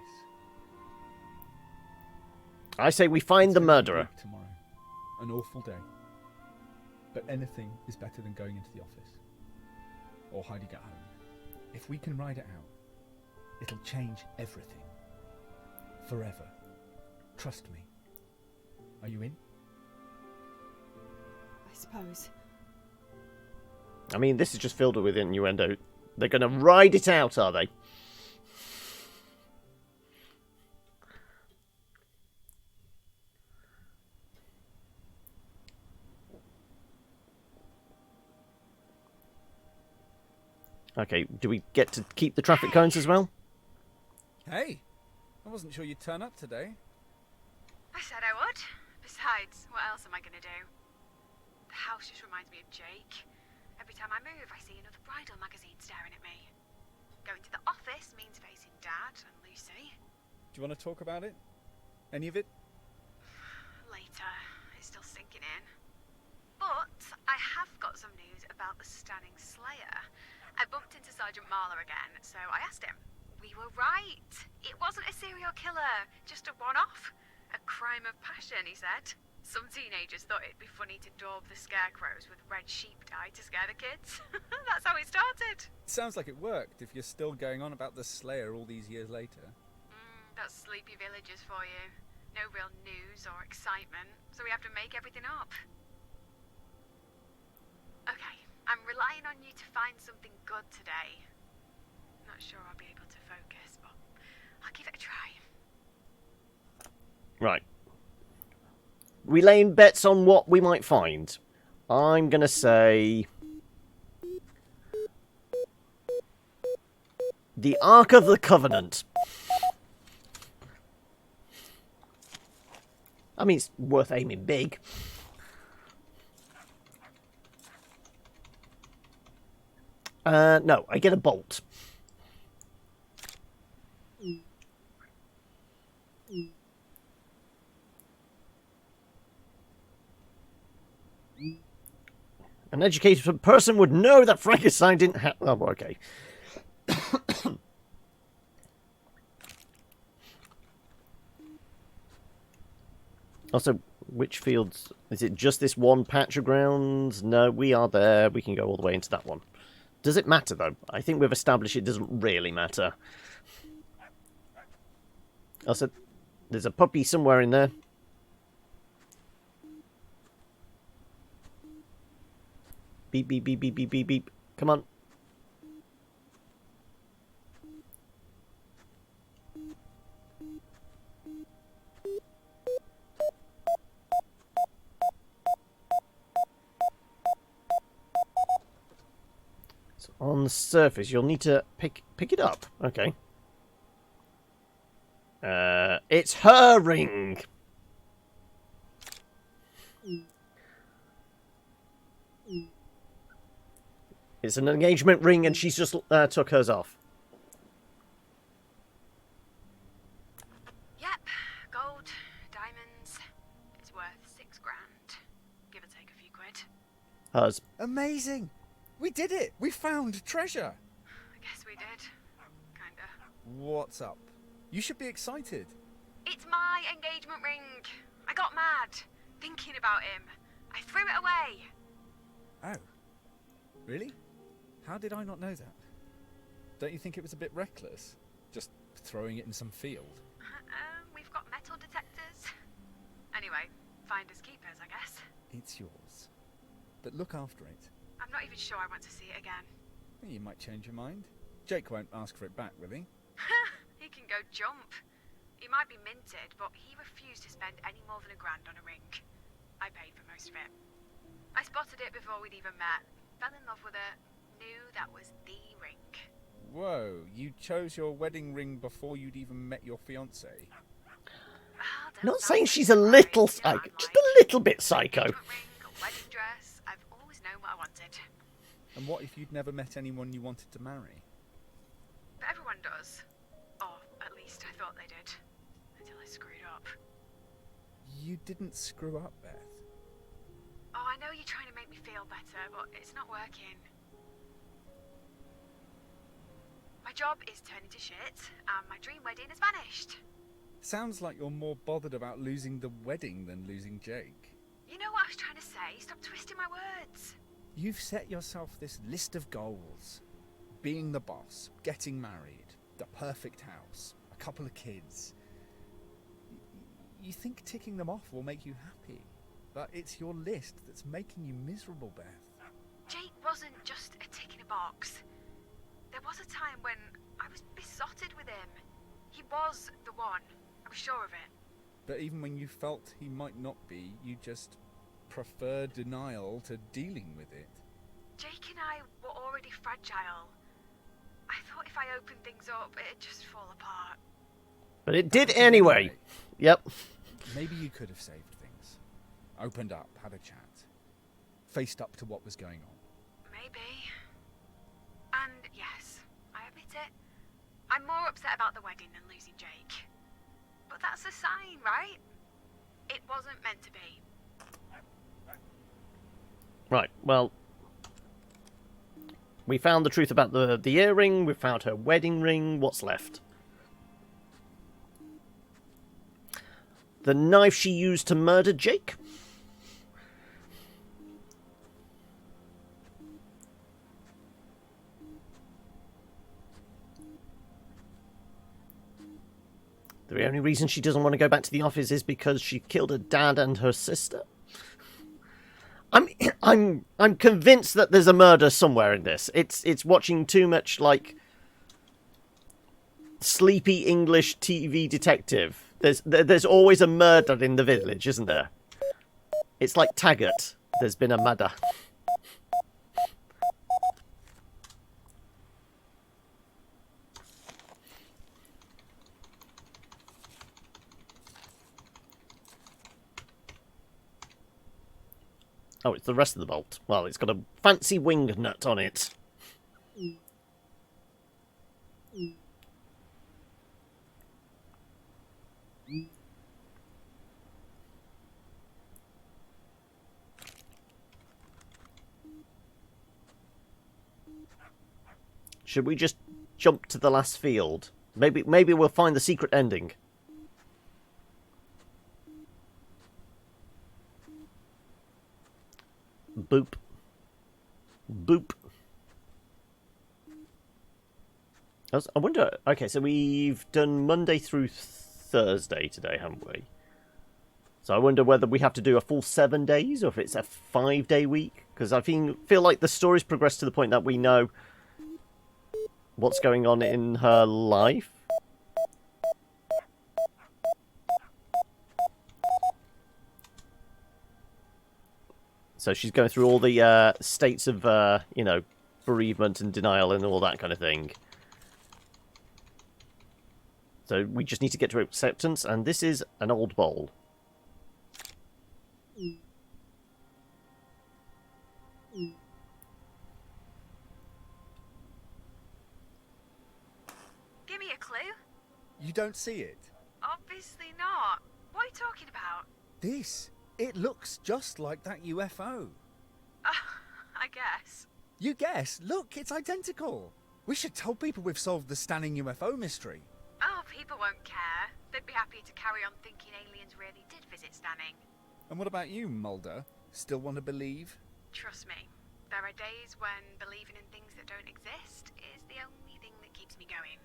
I say we find the It's gonna be murderer. bleak tomorrow. An awful day. But anything is better than going into the office. Or hiding at home. If we can ride it out, it'll change everything. Forever. Trust me. Are you in? suppose. I mean, this is just filled with innuendo. They're going to ride it out, are they? Okay, do we get to keep the traffic cones as well? Hey, I wasn't sure you'd turn up today. I said I would. Besides, what else am I going to do? The house just reminds me of Jake. Every time I move, I see another bridal magazine staring at me. Going to the office means facing Dad and Lucy. Do you want to talk about it? Any of it? Later. It's still sinking in. But I have got some news about the stunning Slayer. I bumped into Sergeant Marler again, so I asked him. We were right. It wasn't a serial killer, just a one-off. A crime of passion, he said. Some teenagers thought it'd be funny to daub the scarecrows with red sheep dye to scare the kids. That's how it started. Sounds like it worked if you're still going on about the Slayer all these years later. That's sleepy villagers for you. No real news or excitement, so we have to make everything up. Okay, I'm relying on you to find something good today. Not sure I'll be able to focus, but I'll give it a try. Right. We laying bets on what we might find. I'm going to say... the Ark of the Covenant. I mean, it's worth aiming big. No, I get a bolt. An educated person would know that Frankenstein didn't have... oh, okay. Also, which fields... is it just this one patch of ground? No, we are there. We can go all the way into that one. Does it matter, though? I think we've established it doesn't really matter. Also, there's a puppy somewhere in there. Beep, beep, beep, beep, beep, beep, beep. Come on. So on the surface, you'll need to pick it up. Okay. It's her ring. It's an engagement ring, and she's just took hers off. Yep, gold, diamonds. It's worth $6 grand. Give or take a few quid. Hers. Amazing! We did it! We found treasure! I guess we did. Kinda. What's up? You should be excited. It's my engagement ring. I got mad, thinking about him. I threw it away. Oh. Really? How did I not know that? Don't you think it was a bit reckless? Just throwing it in some field? We've got metal detectors. Anyway, finders keepers, I guess. It's yours. But look after it. I'm not even sure I want to see it again. You might change your mind. Jake won't ask for it back, will he? He can go jump. He might be minted, but he refused to spend any more than $1 grand on a ring. I paid for most of it. I spotted it before we'd even met. Fell in love with it. Knew that was the ring. Whoa, you chose your wedding ring before you'd even met your fiancé? Not saying she's a little psycho, just a little bit psycho. Ring, a wedding dress. I've always known what I wanted. And what if you'd never met anyone you wanted to marry? But everyone does. Or at least I thought they did. Until I screwed up. You didn't screw up, Beth. Oh, I know you're trying to make me feel better, but it's not working. My job is turning to shit, and my dream wedding has vanished. Sounds like you're more bothered about losing the wedding than losing Jake. You know what I was trying to say? Stop twisting my words. You've set yourself this list of goals. Being the boss, getting married, the perfect house, a couple of kids. You think ticking them off will make you happy. But it's your list that's making you miserable, Beth. Jake wasn't just a tick in a box. There was a time when I was besotted with him. He was the one. I was sure of it. But even when you felt he might not be, you just preferred denial to dealing with it. Jake and I were already fragile. I thought if I opened things up, it'd just fall apart. But it did anyway. Yep. Maybe you could have saved things. Opened up, had a chat. Faced up to what was going on. Maybe. And yes, I admit it. I'm more upset about the wedding than losing Jake. But that's a sign, right? It wasn't meant to be. Right, well, we found the truth about the earring, we found her wedding ring, what's left? The knife she used to murder Jake? The only reason she doesn't want to go back to the office is because she killed her dad and her sister. I'm convinced that there's a murder somewhere in this. It's watching too much like sleepy English TV detective. There's always a murder in the village, isn't there? It's like Taggart. There's been a murder. Oh, it's the rest of the bolt. Well, it's got a fancy wing nut on it. Should we just jump to the last field? Maybe we'll find the secret ending. Boop. Boop. I wonder... Okay, so we've done Monday through Thursday today, haven't we? So I wonder whether we have to do a full 7 days or if it's a 5-day week. Because I feel like the story's progressed to the point that we know what's going on in her life. So she's going through all the states of, you know, bereavement and denial and all that kind of thing. So we just need to get to acceptance, and this is an old bowl. Give me a clue. You don't see it? Obviously not. What are you talking about? This. It looks just like that UFO. I guess. You guess? Look, it's identical. We should tell people we've solved the Stanning UFO mystery. Oh, people won't care. They'd be happy to carry on thinking aliens really did visit Stanning. And what about you, Mulder? Still want to believe? Trust me, there are days when believing in things that don't exist is the only thing that keeps me going.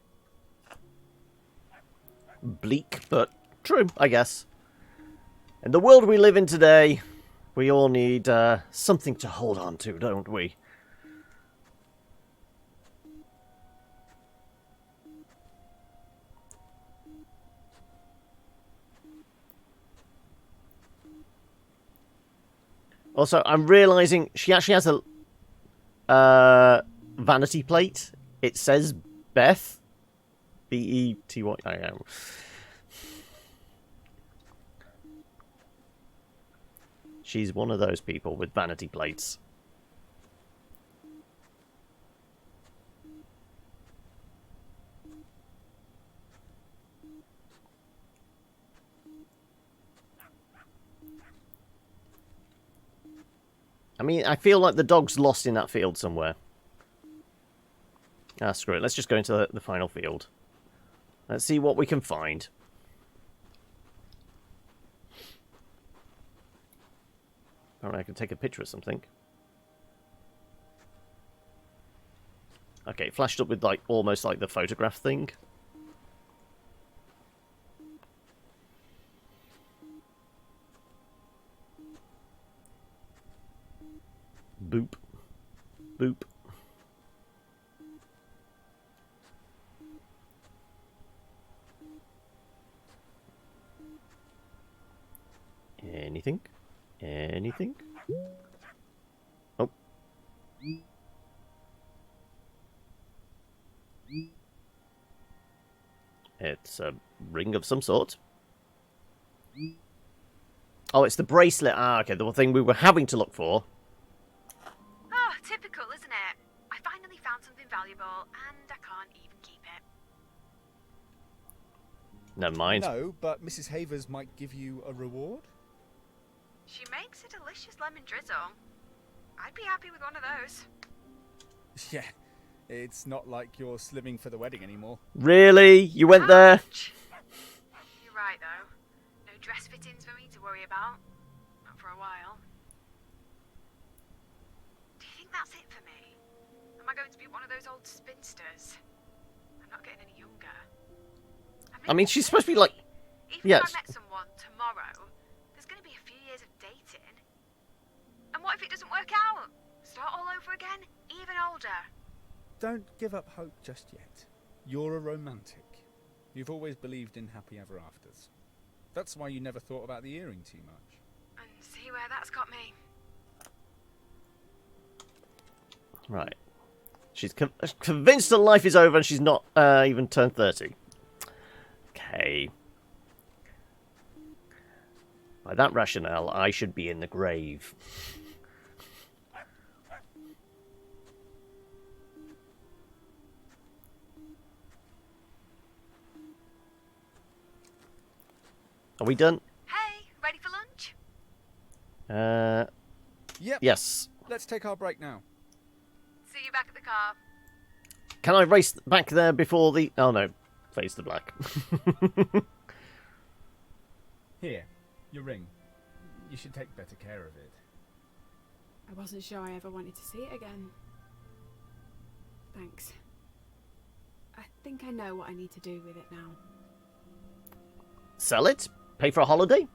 Bleak, but true, I guess. In the world we live in today, we all need something to hold on to, don't we? Also, I'm realising she actually has a vanity plate. It says Beth. B-E-T-Y. I am. She's one of those people with vanity plates. I mean, I feel like the dog's lost in that field somewhere. Ah, screw it. Let's just go into the final field. Let's see what we can find. Alright, I can take a picture of something. Okay, it flashed up with like almost like the photograph thing. Boop. Boop. Anything? Anything? Oh. It's a ring of some sort. Oh, it's the bracelet. Ah, okay, the thing we were having to look for. Oh, typical, isn't it? I finally found something valuable, and I can't even keep it. Never mind. No, but Mrs. Havers might give you a reward? She makes a delicious lemon drizzle. I'd be happy with one of those. Yeah, it's not like you're slimming for the wedding anymore. Really? You went there? Ouch. You're right, though. No dress fittings for me to worry about. Not for a while. Do you think that's it for me? Am I going to be one of those old spinsters? I'm not getting any younger. I mean, she's supposed to be like... Even Yes. if I met someone tomorrow, there's going to be a few years of dating. And what if it doesn't work out? Start all over again, even older. Don't give up hope just yet. You're a romantic. You've always believed in happy ever afters. That's why you never thought about the earring too much. And see where that's got me. Right. She's convinced her life is over and she's not even turned 30. Okay. By that rationale, I should be in the grave. Are we done? Hey, ready for lunch? Yep. Yes. Let's take our break now. See you back at the car. Can I race back there before the... Oh, no. Face the black. Here, your ring. You should take better care of it. I wasn't sure I ever wanted to see it again. Thanks. I think I know what I need to do with it now. Sell it? Pay for a holiday?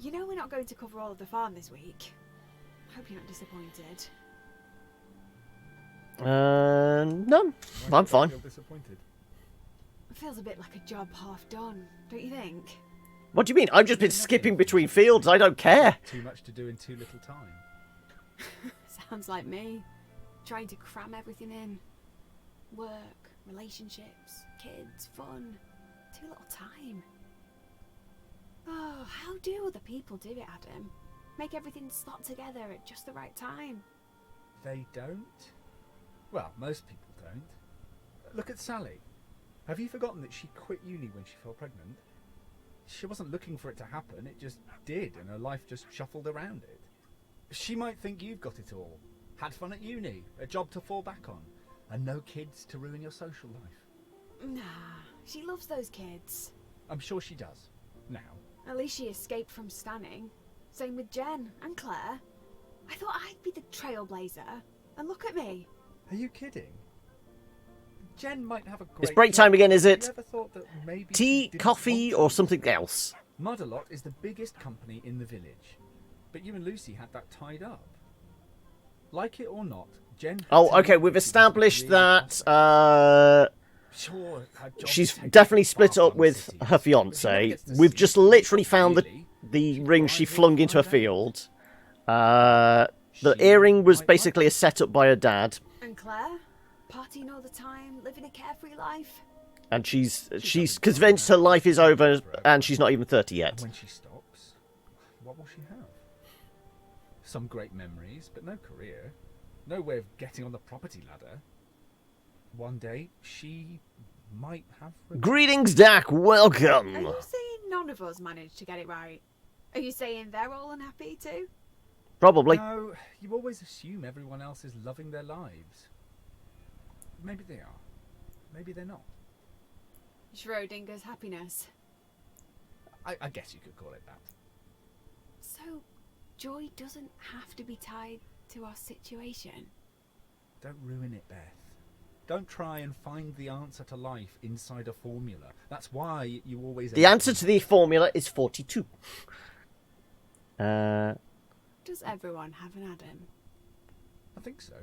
You know we're not going to cover all of the farm this week. Hope you're not disappointed. No. Why I'm should I fine. feel disappointed? It feels a bit like a job half done, don't you think? What do you mean? I've just been skipping between fields. I don't care. Too much to do in too little time. Sounds like me. Trying to cram everything in. Work, relationships, kids, fun. Too little time. Oh, how do other people do it, Adam? Make everything slot together at just the right time. They don't? Well, most people don't. Look at Sally. Have you forgotten that she quit uni when she fell pregnant? She wasn't looking for it to happen, it just did, and her life just shuffled around it. She might think you've got it all. Had fun at uni, a job to fall back on, and no kids to ruin your social life. Nah, she loves those kids. I'm sure she does. Now. At least she escaped from Stanning. Same with Jen and Claire. I thought I'd be the trailblazer, and look at me. Are you kidding? Jen might have a great It's break job. time again, is it? You ever thought that maybe she Tea, didn't coffee, want or to? something else? Mud-a-Lot is the biggest company in the village. But you and Lucy had that tied up. Like it or not, Jen... had Oh, to okay, leave we've because established it was really that Sure, her job she's takes definitely up split half up on with cities, her but she never fiance. gets to We've see just it. literally found Really, the she ring she thrives flung all into a find out. field. The She earring was might basically like a setup by her dad, And Claire? Partying all the time, living a carefree life. and she's convinced her life is over, and she's not even 30 And yet. when she stops, what will she have? Some great memories, but no career. No way of getting on the property ladder. One day, she might have... Greetings, Dak. Are Welcome. you saying none of us managed to get it right? Are you saying they're all unhappy too? Probably. No, you always assume everyone else is loving their lives. Maybe they are. Maybe they're not. Schrodinger's happiness. I guess you could call it that. So, joy doesn't have to be tied to our situation. Don't ruin it, Beth. Don't try and find the answer to life inside a formula. That's why you always... The answer to the formula is 42. Does everyone have an Adam? I think so.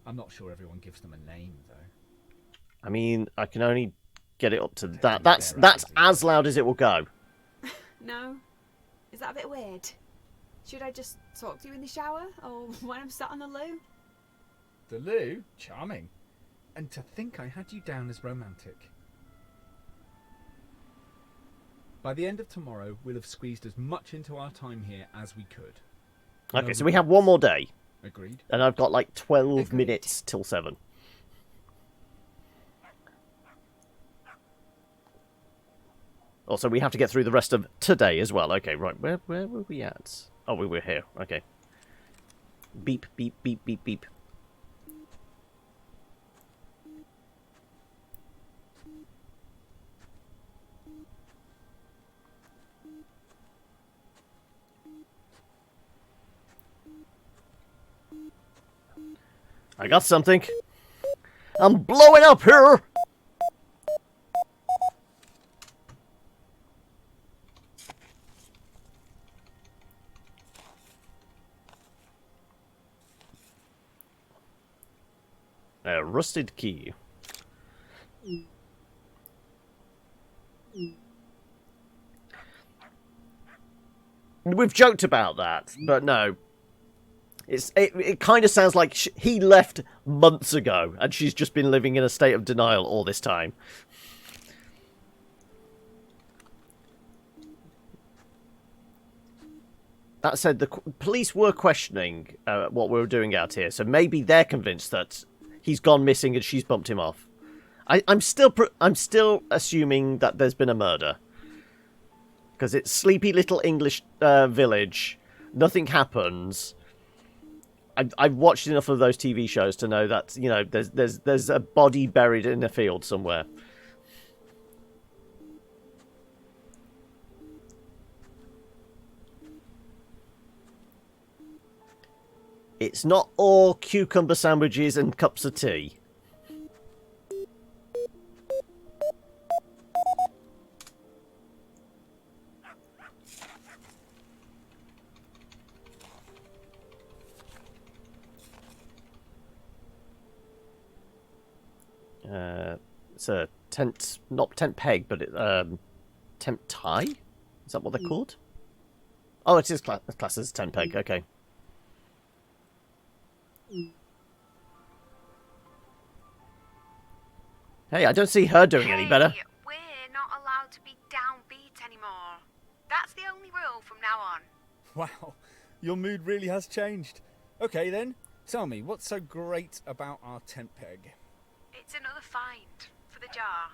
I'm not sure everyone gives them a name, though. I mean, I can only get it up to that. That's as loud as it will go. No? Is that a bit weird? Should I just talk to you in the shower? Or when I'm sat on the loo? The loo? Charming. And to think I had you down as romantic. By the end of tomorrow, we'll have squeezed as much into our time here as we could. Okay, so we have one more day. Agreed. And I've got like 12 minutes till 7. Also, we have to get through the rest of today as well. Okay, right. Where were we at? Oh, we were here. Okay. Beep, beep, beep, beep, beep. I got something. I'm blowing up here! A rusted key. We've joked about that, but no. It kind of sounds like he left months ago, and she's just been living in a state of denial all this time. That said, the police were questioning what we were doing out here, so maybe they're convinced that he's gone missing and she's bumped him off. I'm still assuming that there's been a murder, because it's sleepy little English village. Nothing happens. I've watched enough of those TV shows to know that, you know, there's a body buried in a field somewhere. It's not all cucumber sandwiches and cups of tea. It's a tent, not tent peg, but tent tie? Is that what they're called? Oh, it is classed as tent peg, okay. Hey, I don't see her doing any better. We're not allowed to be downbeat anymore. That's the only rule from now on. Wow, your mood really has changed. Okay then, tell me, what's so great about our tent peg? It's another find for the jar.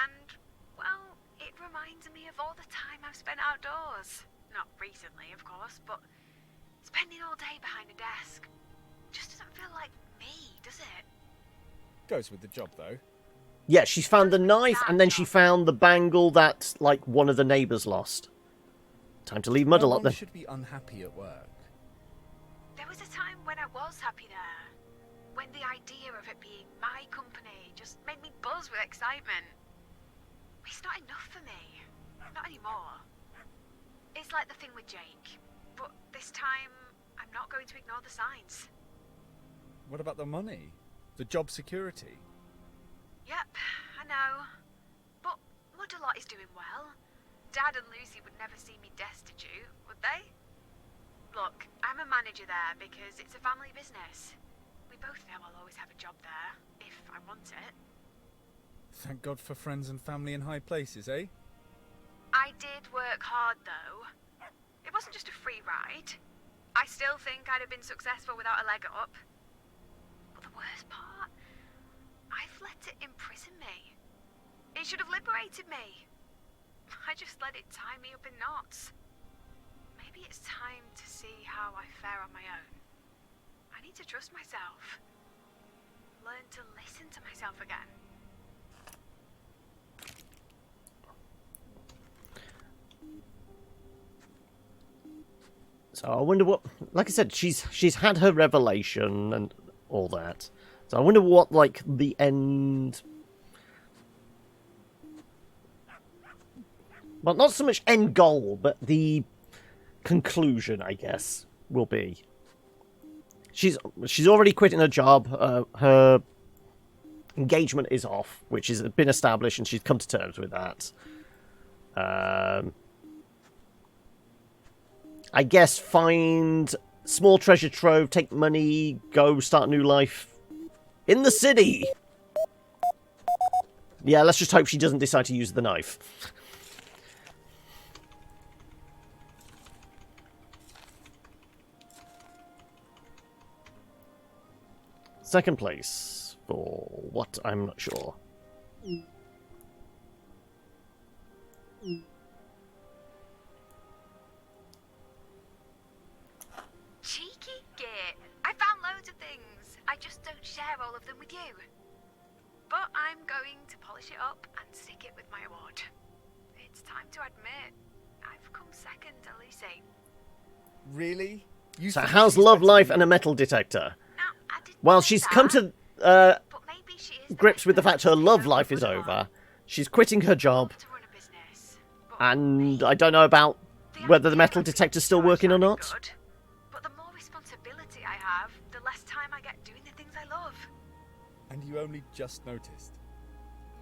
And, well, it reminds me of all the time I've spent outdoors. Not recently, of course, but spending all day behind a desk just doesn't feel like me, does it? Goes with the job, though. Yeah, she's found the knife, and then she found the bangle that, like, one of the neighbours lost. Time to leave Muddle up then. Should be unhappy at work. There was a time when I was happy there. When the idea of it being my company just made me buzz with excitement. It's not enough for me. Not anymore. It's like the thing with Jake. But this time, I'm not going to ignore the signs. What about the money? The job security? Yep, I know. But Muddalot is doing well. Dad and Lucy would never see me destitute, would they? Look, I'm a manager there because it's a family business. We both know I'll always have a job there, if I want it. Thank God for friends and family in high places, eh? I did work hard, though. It wasn't just a free ride. I still think I'd have been successful without a leg up. But the worst part? I've let it imprison me. It should have liberated me. I just let it tie me up in knots. Maybe it's time to see how I fare on my own. I need to trust myself. Learn to listen to myself again. So I wonder what, like I said, she's had her revelation and all that. So I wonder what, like, the end... Well, not so much end goal, but the conclusion, I guess, will be. She's already quitting her job. Her engagement is off, which has been established, and she's come to terms with that. I guess find small treasure trove, take money, go start a new life in the city. Yeah, let's just hope she doesn't decide to use the knife. Second place for what? I'm not sure. Cheeky git. I found loads of things. I just don't share all of them with you. But I'm going to polish it up and stick it with my award. It's time to admit, I've come second to Lucy. Really? You So think how's she's love better life than and a you? metal detector? Now, I didn't Well, say she's that, come to but maybe she is the grips best with the fact her person love to life is run over. She's quitting her job, to run a business. But and I don't know about whether the metal detector's still working or not. Good, but the more responsibility I have, the less time I get doing the things I love. And you only just noticed.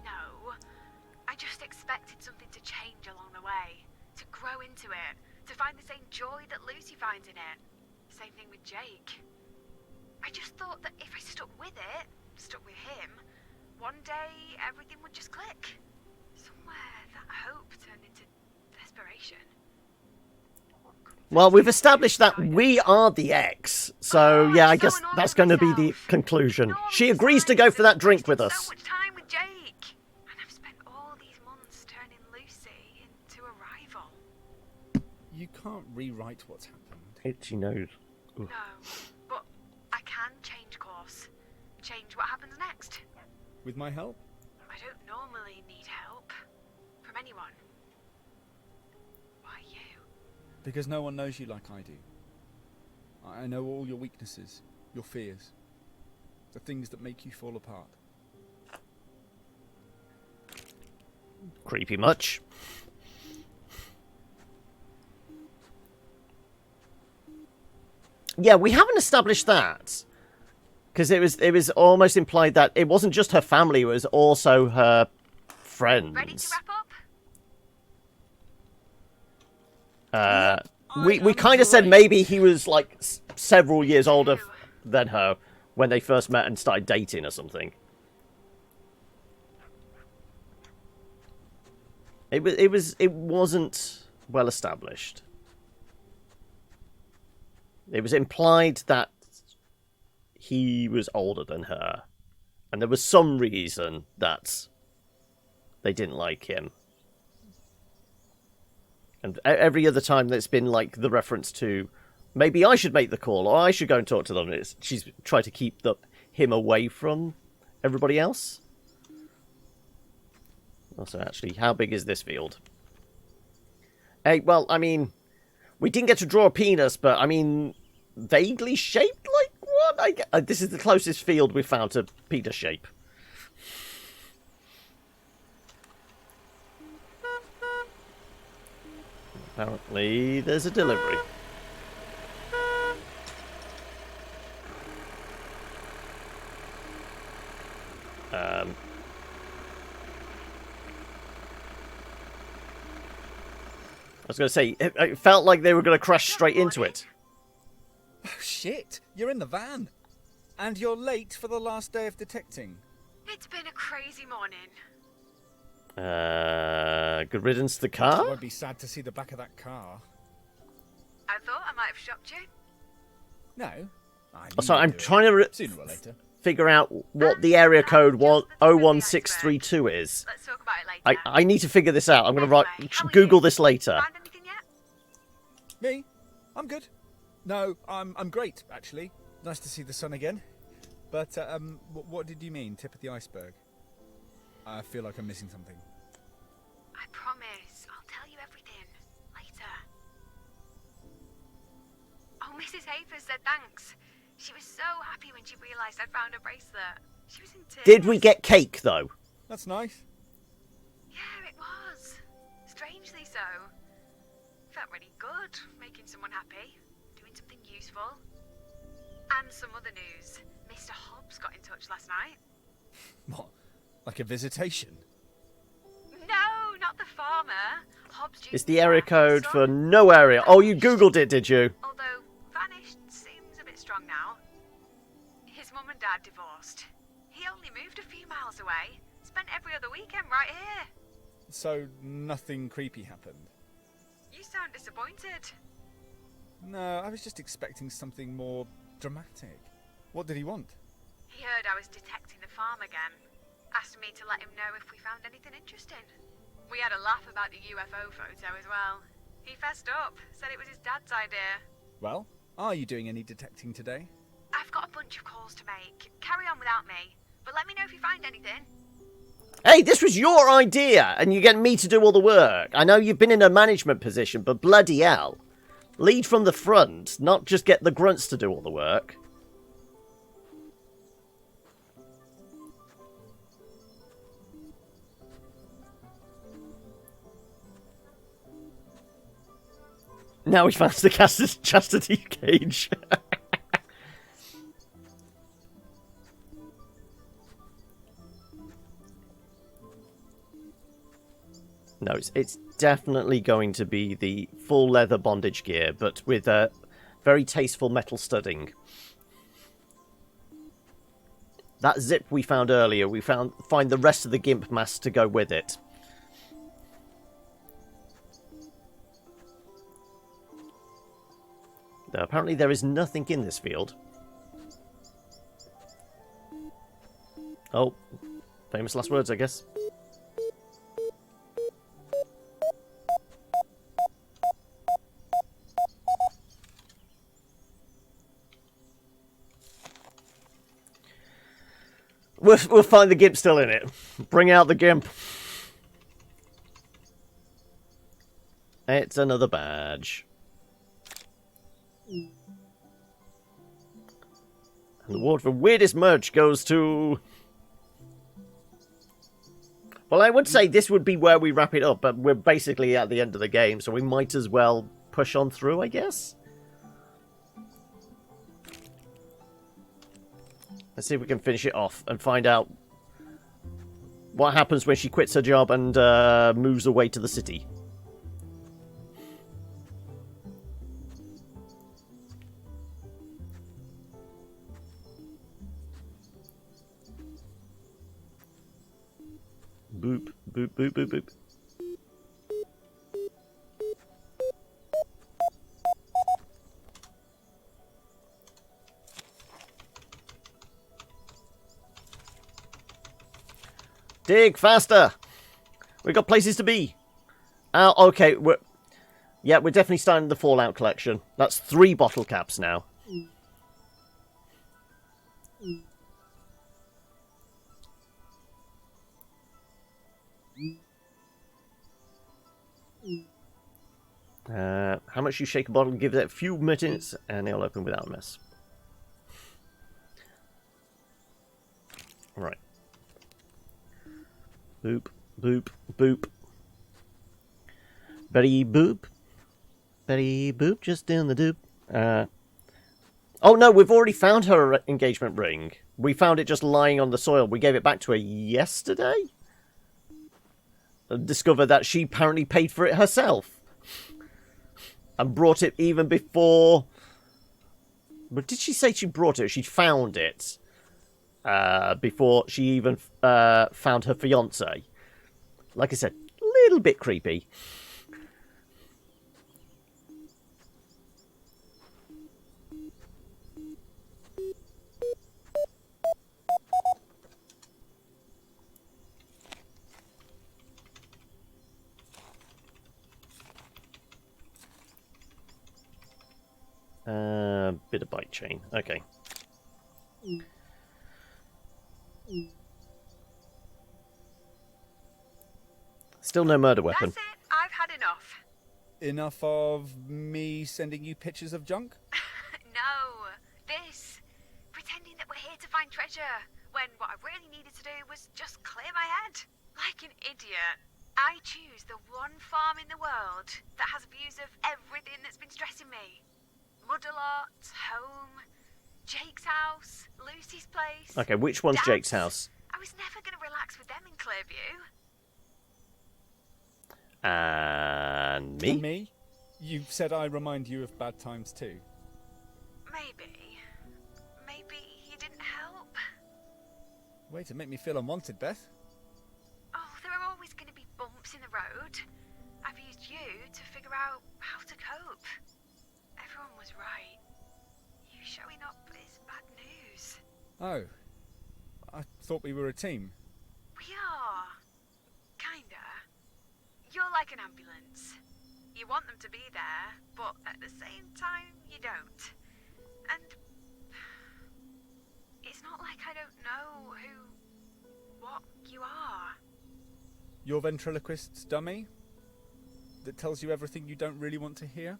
No, I just expected something to change along the way, to grow into it, to find the same joy that Lucy finds in it. Same thing with Jake. I just thought that if I stuck with it, stuck with him, one day everything would just click. Somewhere that hope turned into desperation. Well, we've established that we are the ex, so yeah, I guess that's going to be the conclusion. She agrees to go for that drink with So us. much time with Jake, and I've spent all these months turning Lucy into a rival. You can't rewrite what's happened. Itchy nose. No, but I can change course. Change what happens next. With my help? I don't normally need help from anyone. Why you? Because no one knows you like I do. I know all your weaknesses, your fears, the things that make you fall apart. Creepy much? Yeah, we haven't established that. Because it was almost implied that it wasn't just her family, it was also her friends. Ready to wrap up? We kind of said maybe he was like several years older than her when they first met and started dating or something. It wasn't well established. It was implied that he was older than her, and there was some reason that they didn't like him. And every other time there's been like the reference to maybe I should make the call or I should go and talk to them. She's tried to keep him away from everybody else. Also, actually, how big is this field? Hey, well, I mean, we didn't get to draw a penis, but I mean, vaguely shaped like one. This is the closest field we've found to penis shape. Apparently, there's a delivery. I was going to say, it felt like they were going to crash straight into it. Oh, shit! You're in the van! And you're late for the last day of detecting. It's been a crazy morning. Good riddance to the I car? won't be sad to see the back of that car. I thought I might have shocked you. No. I Oh, sorry, knew I'm you'd do trying to it. Sooner or later. figure out what the area code 01632 is. Let's talk about it later. I need to figure this out. I'm going to Anyway, how are Google you? this later. Found anything yet? Me? I'm good. No, I'm great, actually. Nice to see the sun again. But, what did you mean, tip of the iceberg? I feel like I'm missing something. I promise. I'll tell you everything later. Oh, Mrs. Hafer said thanks. She was so happy when she realised I'd found a bracelet. She was in tears. Did we get cake, though? That's nice. Yeah, it was. Strangely so. Felt really good, making someone happy. Doing something useful. And some other news. Mr. Hobbs got in touch last night. What? Like a visitation? No, not the farmer. Hobbs It's the area code for no area. Oh, you Googled it, did you? Although vanished seems a bit strong now. His mum and dad divorced. He only moved a few miles away. Spent every other weekend right here. So nothing creepy happened? You sound disappointed. No, I was just expecting something more dramatic. What did he want? He heard I was detecting the farm again. Asked me to let him know if we found anything interesting. We had a laugh about the UFO photo as well. He fessed up, said it was his dad's idea. Well, are you doing any detecting today? I've got a bunch of calls to make. Carry on without me. But let me know if you find anything. Hey, this was your idea, and you get me to do all the work. I know you've been in a management position, but bloody hell. Lead from the front, not just get the grunts to do all the work. Now we found the chastity cage. No, it's definitely going to be the full leather bondage gear, but with a very tasteful metal studding. That zip we found earlier, we find the rest of the gimp mask to go with it. Now, apparently there is nothing in this field. Oh, famous last words, I guess. We'll find the gimp still in it. Bring out the gimp. It's another badge. And the award for weirdest merch goes to... Well, I would say this would be where we wrap it up, but we're basically at the end of the game, so we might as well push on through, I guess. Let's see if we can finish it off and find out what happens when she quits her job and moves away to the city. Boop, boop, boop, boop, boop. Dig faster! We've got places to be. Okay, we're definitely starting the Fallout collection. That's 3 bottle caps now. How much you shake a bottle, give it a few minutes, and it'll open without a mess. Right. Boop, boop, boop. Betty boop. Betty boop, just doing the doop. Oh no, we've already found her engagement ring. We found it just lying on the soil. We gave it back to her yesterday. And discovered that she apparently paid for it herself. And brought it even before... But did she say she brought it? She found it. Before she even found her fiancé. Like I said, a little bit creepy. Bit of bike chain. Okay. Still no murder weapon. That's it. I've had enough. Enough of me sending you pictures of junk? No. This. Pretending that we're here to find treasure, when what I really needed to do was just clear my head. Like an idiot. I choose the one farm in the world that has views of everything that's been stressing me. Mudderlot, home, Jake's house, Lucy's place. Okay, which one's Dad's. Jake's house? I was never going to relax with them in Clearview. And me? And me? You said I remind you of bad times too. Maybe he didn't help. Way to make me feel unwanted, Beth. Oh, there are always going to be bumps in the road. I've used you to figure out how to cope. Everyone was right. You showing up is bad news. Oh. I thought we were a team. We are. Kinda. You're like an ambulance. You want them to be there, but at the same time, you don't. And it's not like I don't know what you are. Your ventriloquist's dummy? That tells you everything you don't really want to hear?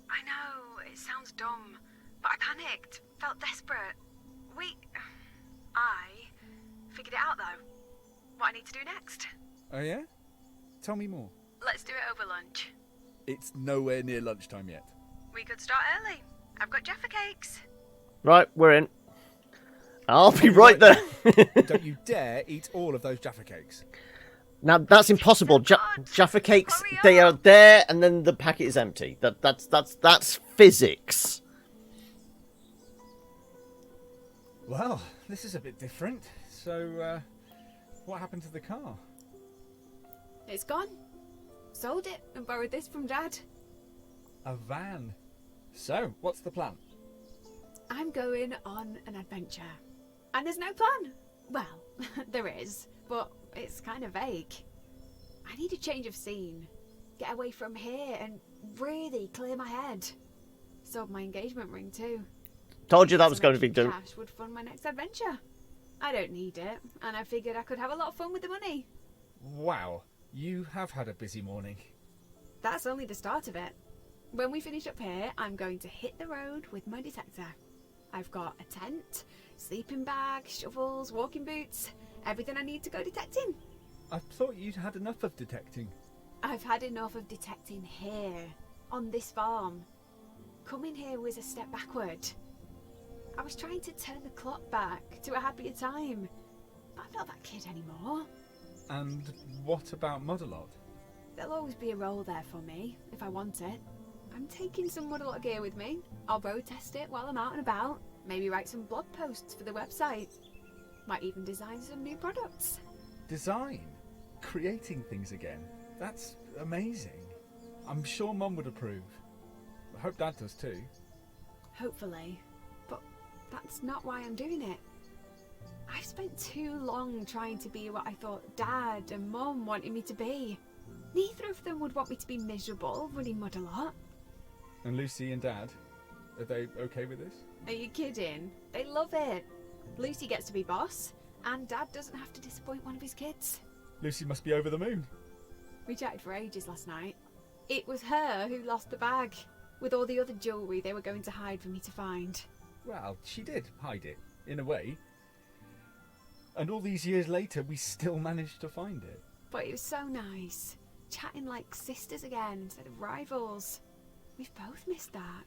I know, it sounds dumb, but I panicked, felt desperate. I figured it out though. What I need to do next. Oh yeah? Tell me more. Let's do it over lunch. It's nowhere near lunchtime yet. We could start early. I've got Jaffa cakes. Right, we're in. I'll be right there. Don't you dare eat all of those Jaffa cakes. Now that's impossible. So good. Jaffa cakes, Hurry they are up. there, and then the packet is empty. That's physics. Well, this is a bit different. So, what happened to the car? It's gone. Sold it and borrowed this from Dad. A van. So, what's the plan? I'm going on an adventure. And there's no plan. Well, there is, but it's kind of vague. I need a change of scene. Get away from here and really clear my head. Sold my engagement ring too. Told you that was Some going to be extra done. cash would fund my next adventure. I don't need it, and I figured I could have a lot of fun with the money. Wow, you have had a busy morning. That's only the start of it. When we finish up here, I'm going to hit the road with my detector. I've got a tent, sleeping bag, shovels, walking boots, everything I need to go detecting. I thought you'd had enough of detecting. I've had enough of detecting here, on this farm. Coming here was a step backward. I was trying to turn the clock back to a happier time, but I'm not that kid anymore. And what about Muddalot? There'll always be a role there for me, if I want it. I'm taking some Muddalot gear with me. I'll road test it while I'm out and about. Maybe write some blog posts for the website. Might even design some new products. Design? Creating things again? That's amazing. I'm sure Mum would approve. I hope Dad does too. Hopefully. But that's not why I'm doing it. I've spent too long trying to be what I thought Dad and Mum wanted me to be. Neither of them would want me to be miserable running Muddalot. And Lucy and Dad, are they okay with this? Are you kidding? They love it. Lucy gets to be boss, and Dad doesn't have to disappoint one of his kids. Lucy must be over the moon. We chatted for ages last night. It was her who lost the bag, with all the other jewellery they were going to hide for me to find. Well, she did hide it, in a way. And all these years later, we still managed to find it. But it was so nice, chatting like sisters again instead of rivals. We've both missed that.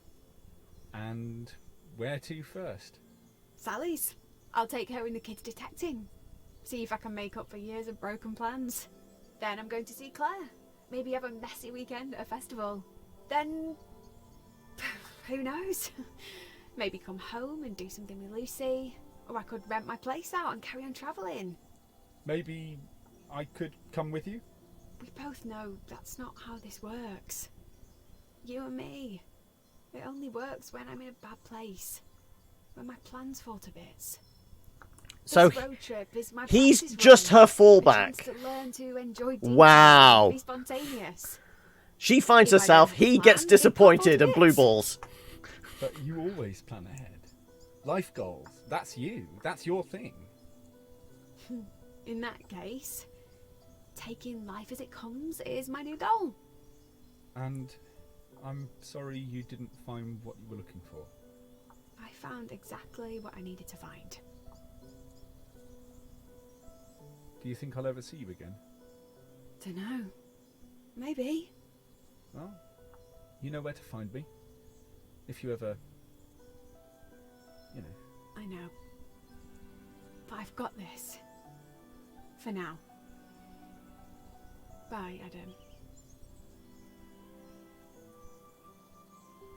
And where to first? Sally's. I'll take her and the kids detecting. See if I can make up for years of broken plans. Then I'm going to see Claire. Maybe have a messy weekend at a festival. Then, who knows? Maybe come home and do something with Lucy. Or I could rent my place out and carry on travelling. Maybe I could come with you? We both know that's not how this works. You and me. It only works when I'm in a bad place. When my plans fall to bits. So This road trip is my he's practice just run. her A fallback. chance to learn to enjoy detail Wow. and be spontaneous. She finds If I herself, don't have a he plan, gets it disappointed can't and blue fit. balls. But you always plan ahead. Life goals, that's you. That's your thing. In that case, taking life as it comes is my new goal. And I'm sorry you didn't find what you were looking for. I found exactly what I needed to find. Do you think I'll ever see you again? Dunno. Maybe. Well, you know where to find me. If you ever, I know. But I've got this. For now. Bye, Adam.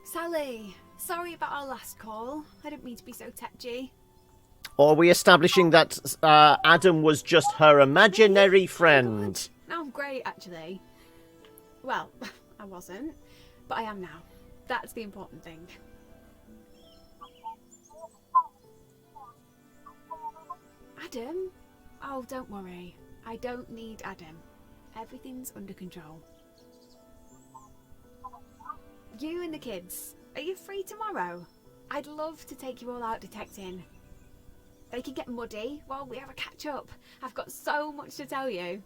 Sally! Sorry about our last call. I didn't mean to be so tetchy. Or are we establishing that Adam was just her imaginary friend? No, I'm great, actually. Well, I wasn't. But I am now. That's the important thing. Adam? Oh, don't worry. I don't need Adam. Everything's under control. You and the kids, are you free tomorrow? I'd love to take you all out detecting. They can get muddy while we have a catch up. I've got so much to tell you.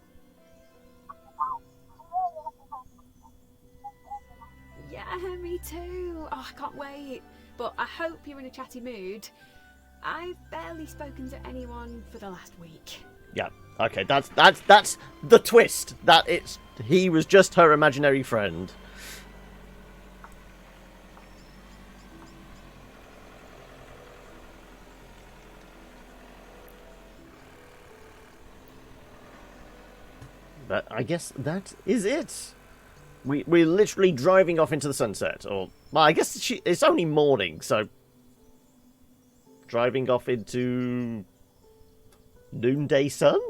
Yeah, me too. Oh, I can't wait. But I hope you're in a chatty mood. I've barely spoken to anyone for the last week. Yeah. Okay, that's the twist. That he was just her imaginary friend. But I guess that is it. We're literally driving off into the sunset, or well, I guess it's only morning, so driving off into noonday sun.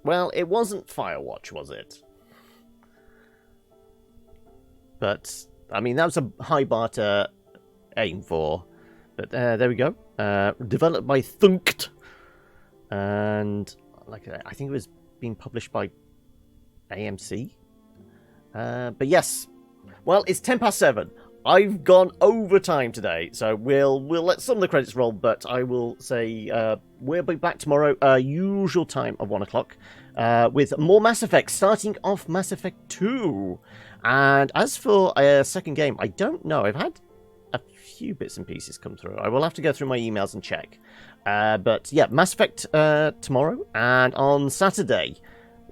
Well, it wasn't Firewatch, was it? But, I mean, that was a high bar to aim for. But there we go. Developed by Thunkd. And, like, I think it was being published by AMC. But yes. Well, it's 7:10. I've gone overtime today. So we'll let some of the credits roll. But I will say we'll be back tomorrow, usual time of 1 o'clock. With more Mass Effect, starting off Mass Effect 2. And as for a second game, I don't know. I've had a few bits and pieces come through. I will have to go through my emails and check. But yeah, Mass Effect tomorrow. And on Saturday,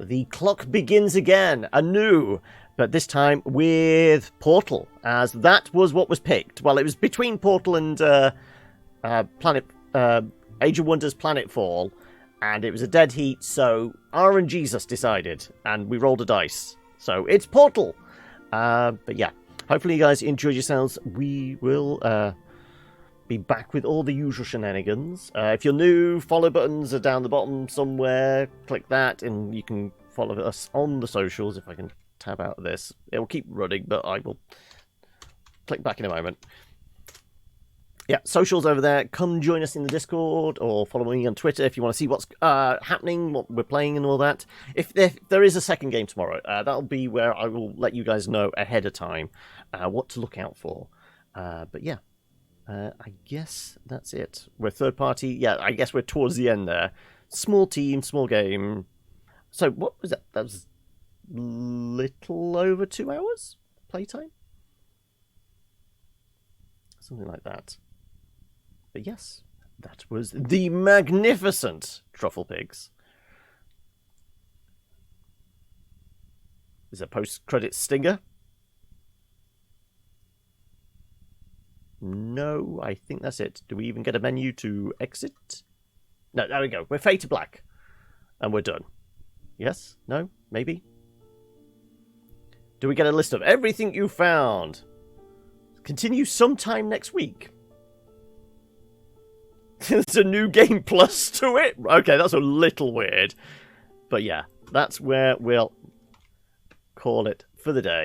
the clock begins again, anew. But this time with Portal, as that was what was picked. Well, it was between Portal and Age of Wonders Planetfall. And it was a dead heat, so RNGesus decided. And we rolled a dice. So it's Portal. But yeah, hopefully you guys enjoyed yourselves. We will be back with all the usual shenanigans. If you're new, follow buttons are down the bottom somewhere. Click that and you can follow us on the socials. If I can tab out of this, it will keep running, but I will click back in a moment. Yeah, socials over there. Come join us in the Discord or follow me on Twitter if you want to see what's happening, what we're playing and all that. If there is a second game tomorrow, that'll be where I will let you guys know ahead of time what to look out for. But yeah, I guess that's it. We're third party. Yeah, I guess we're towards the end there. Small team, small game. So what was that? That was little over 2 hours playtime? Something like that. But yes, that was the Magnificent Trufflepigs. Is a post-credit stinger? No, I think that's it. Do we even get a menu to exit? No, there we go. We're fade to black. And we're done. Yes? No? Maybe? Do we get a list of everything you found? Continue sometime next week. There's a new game plus to it. Okay, that's a little weird. But yeah, that's where we'll call it for the day.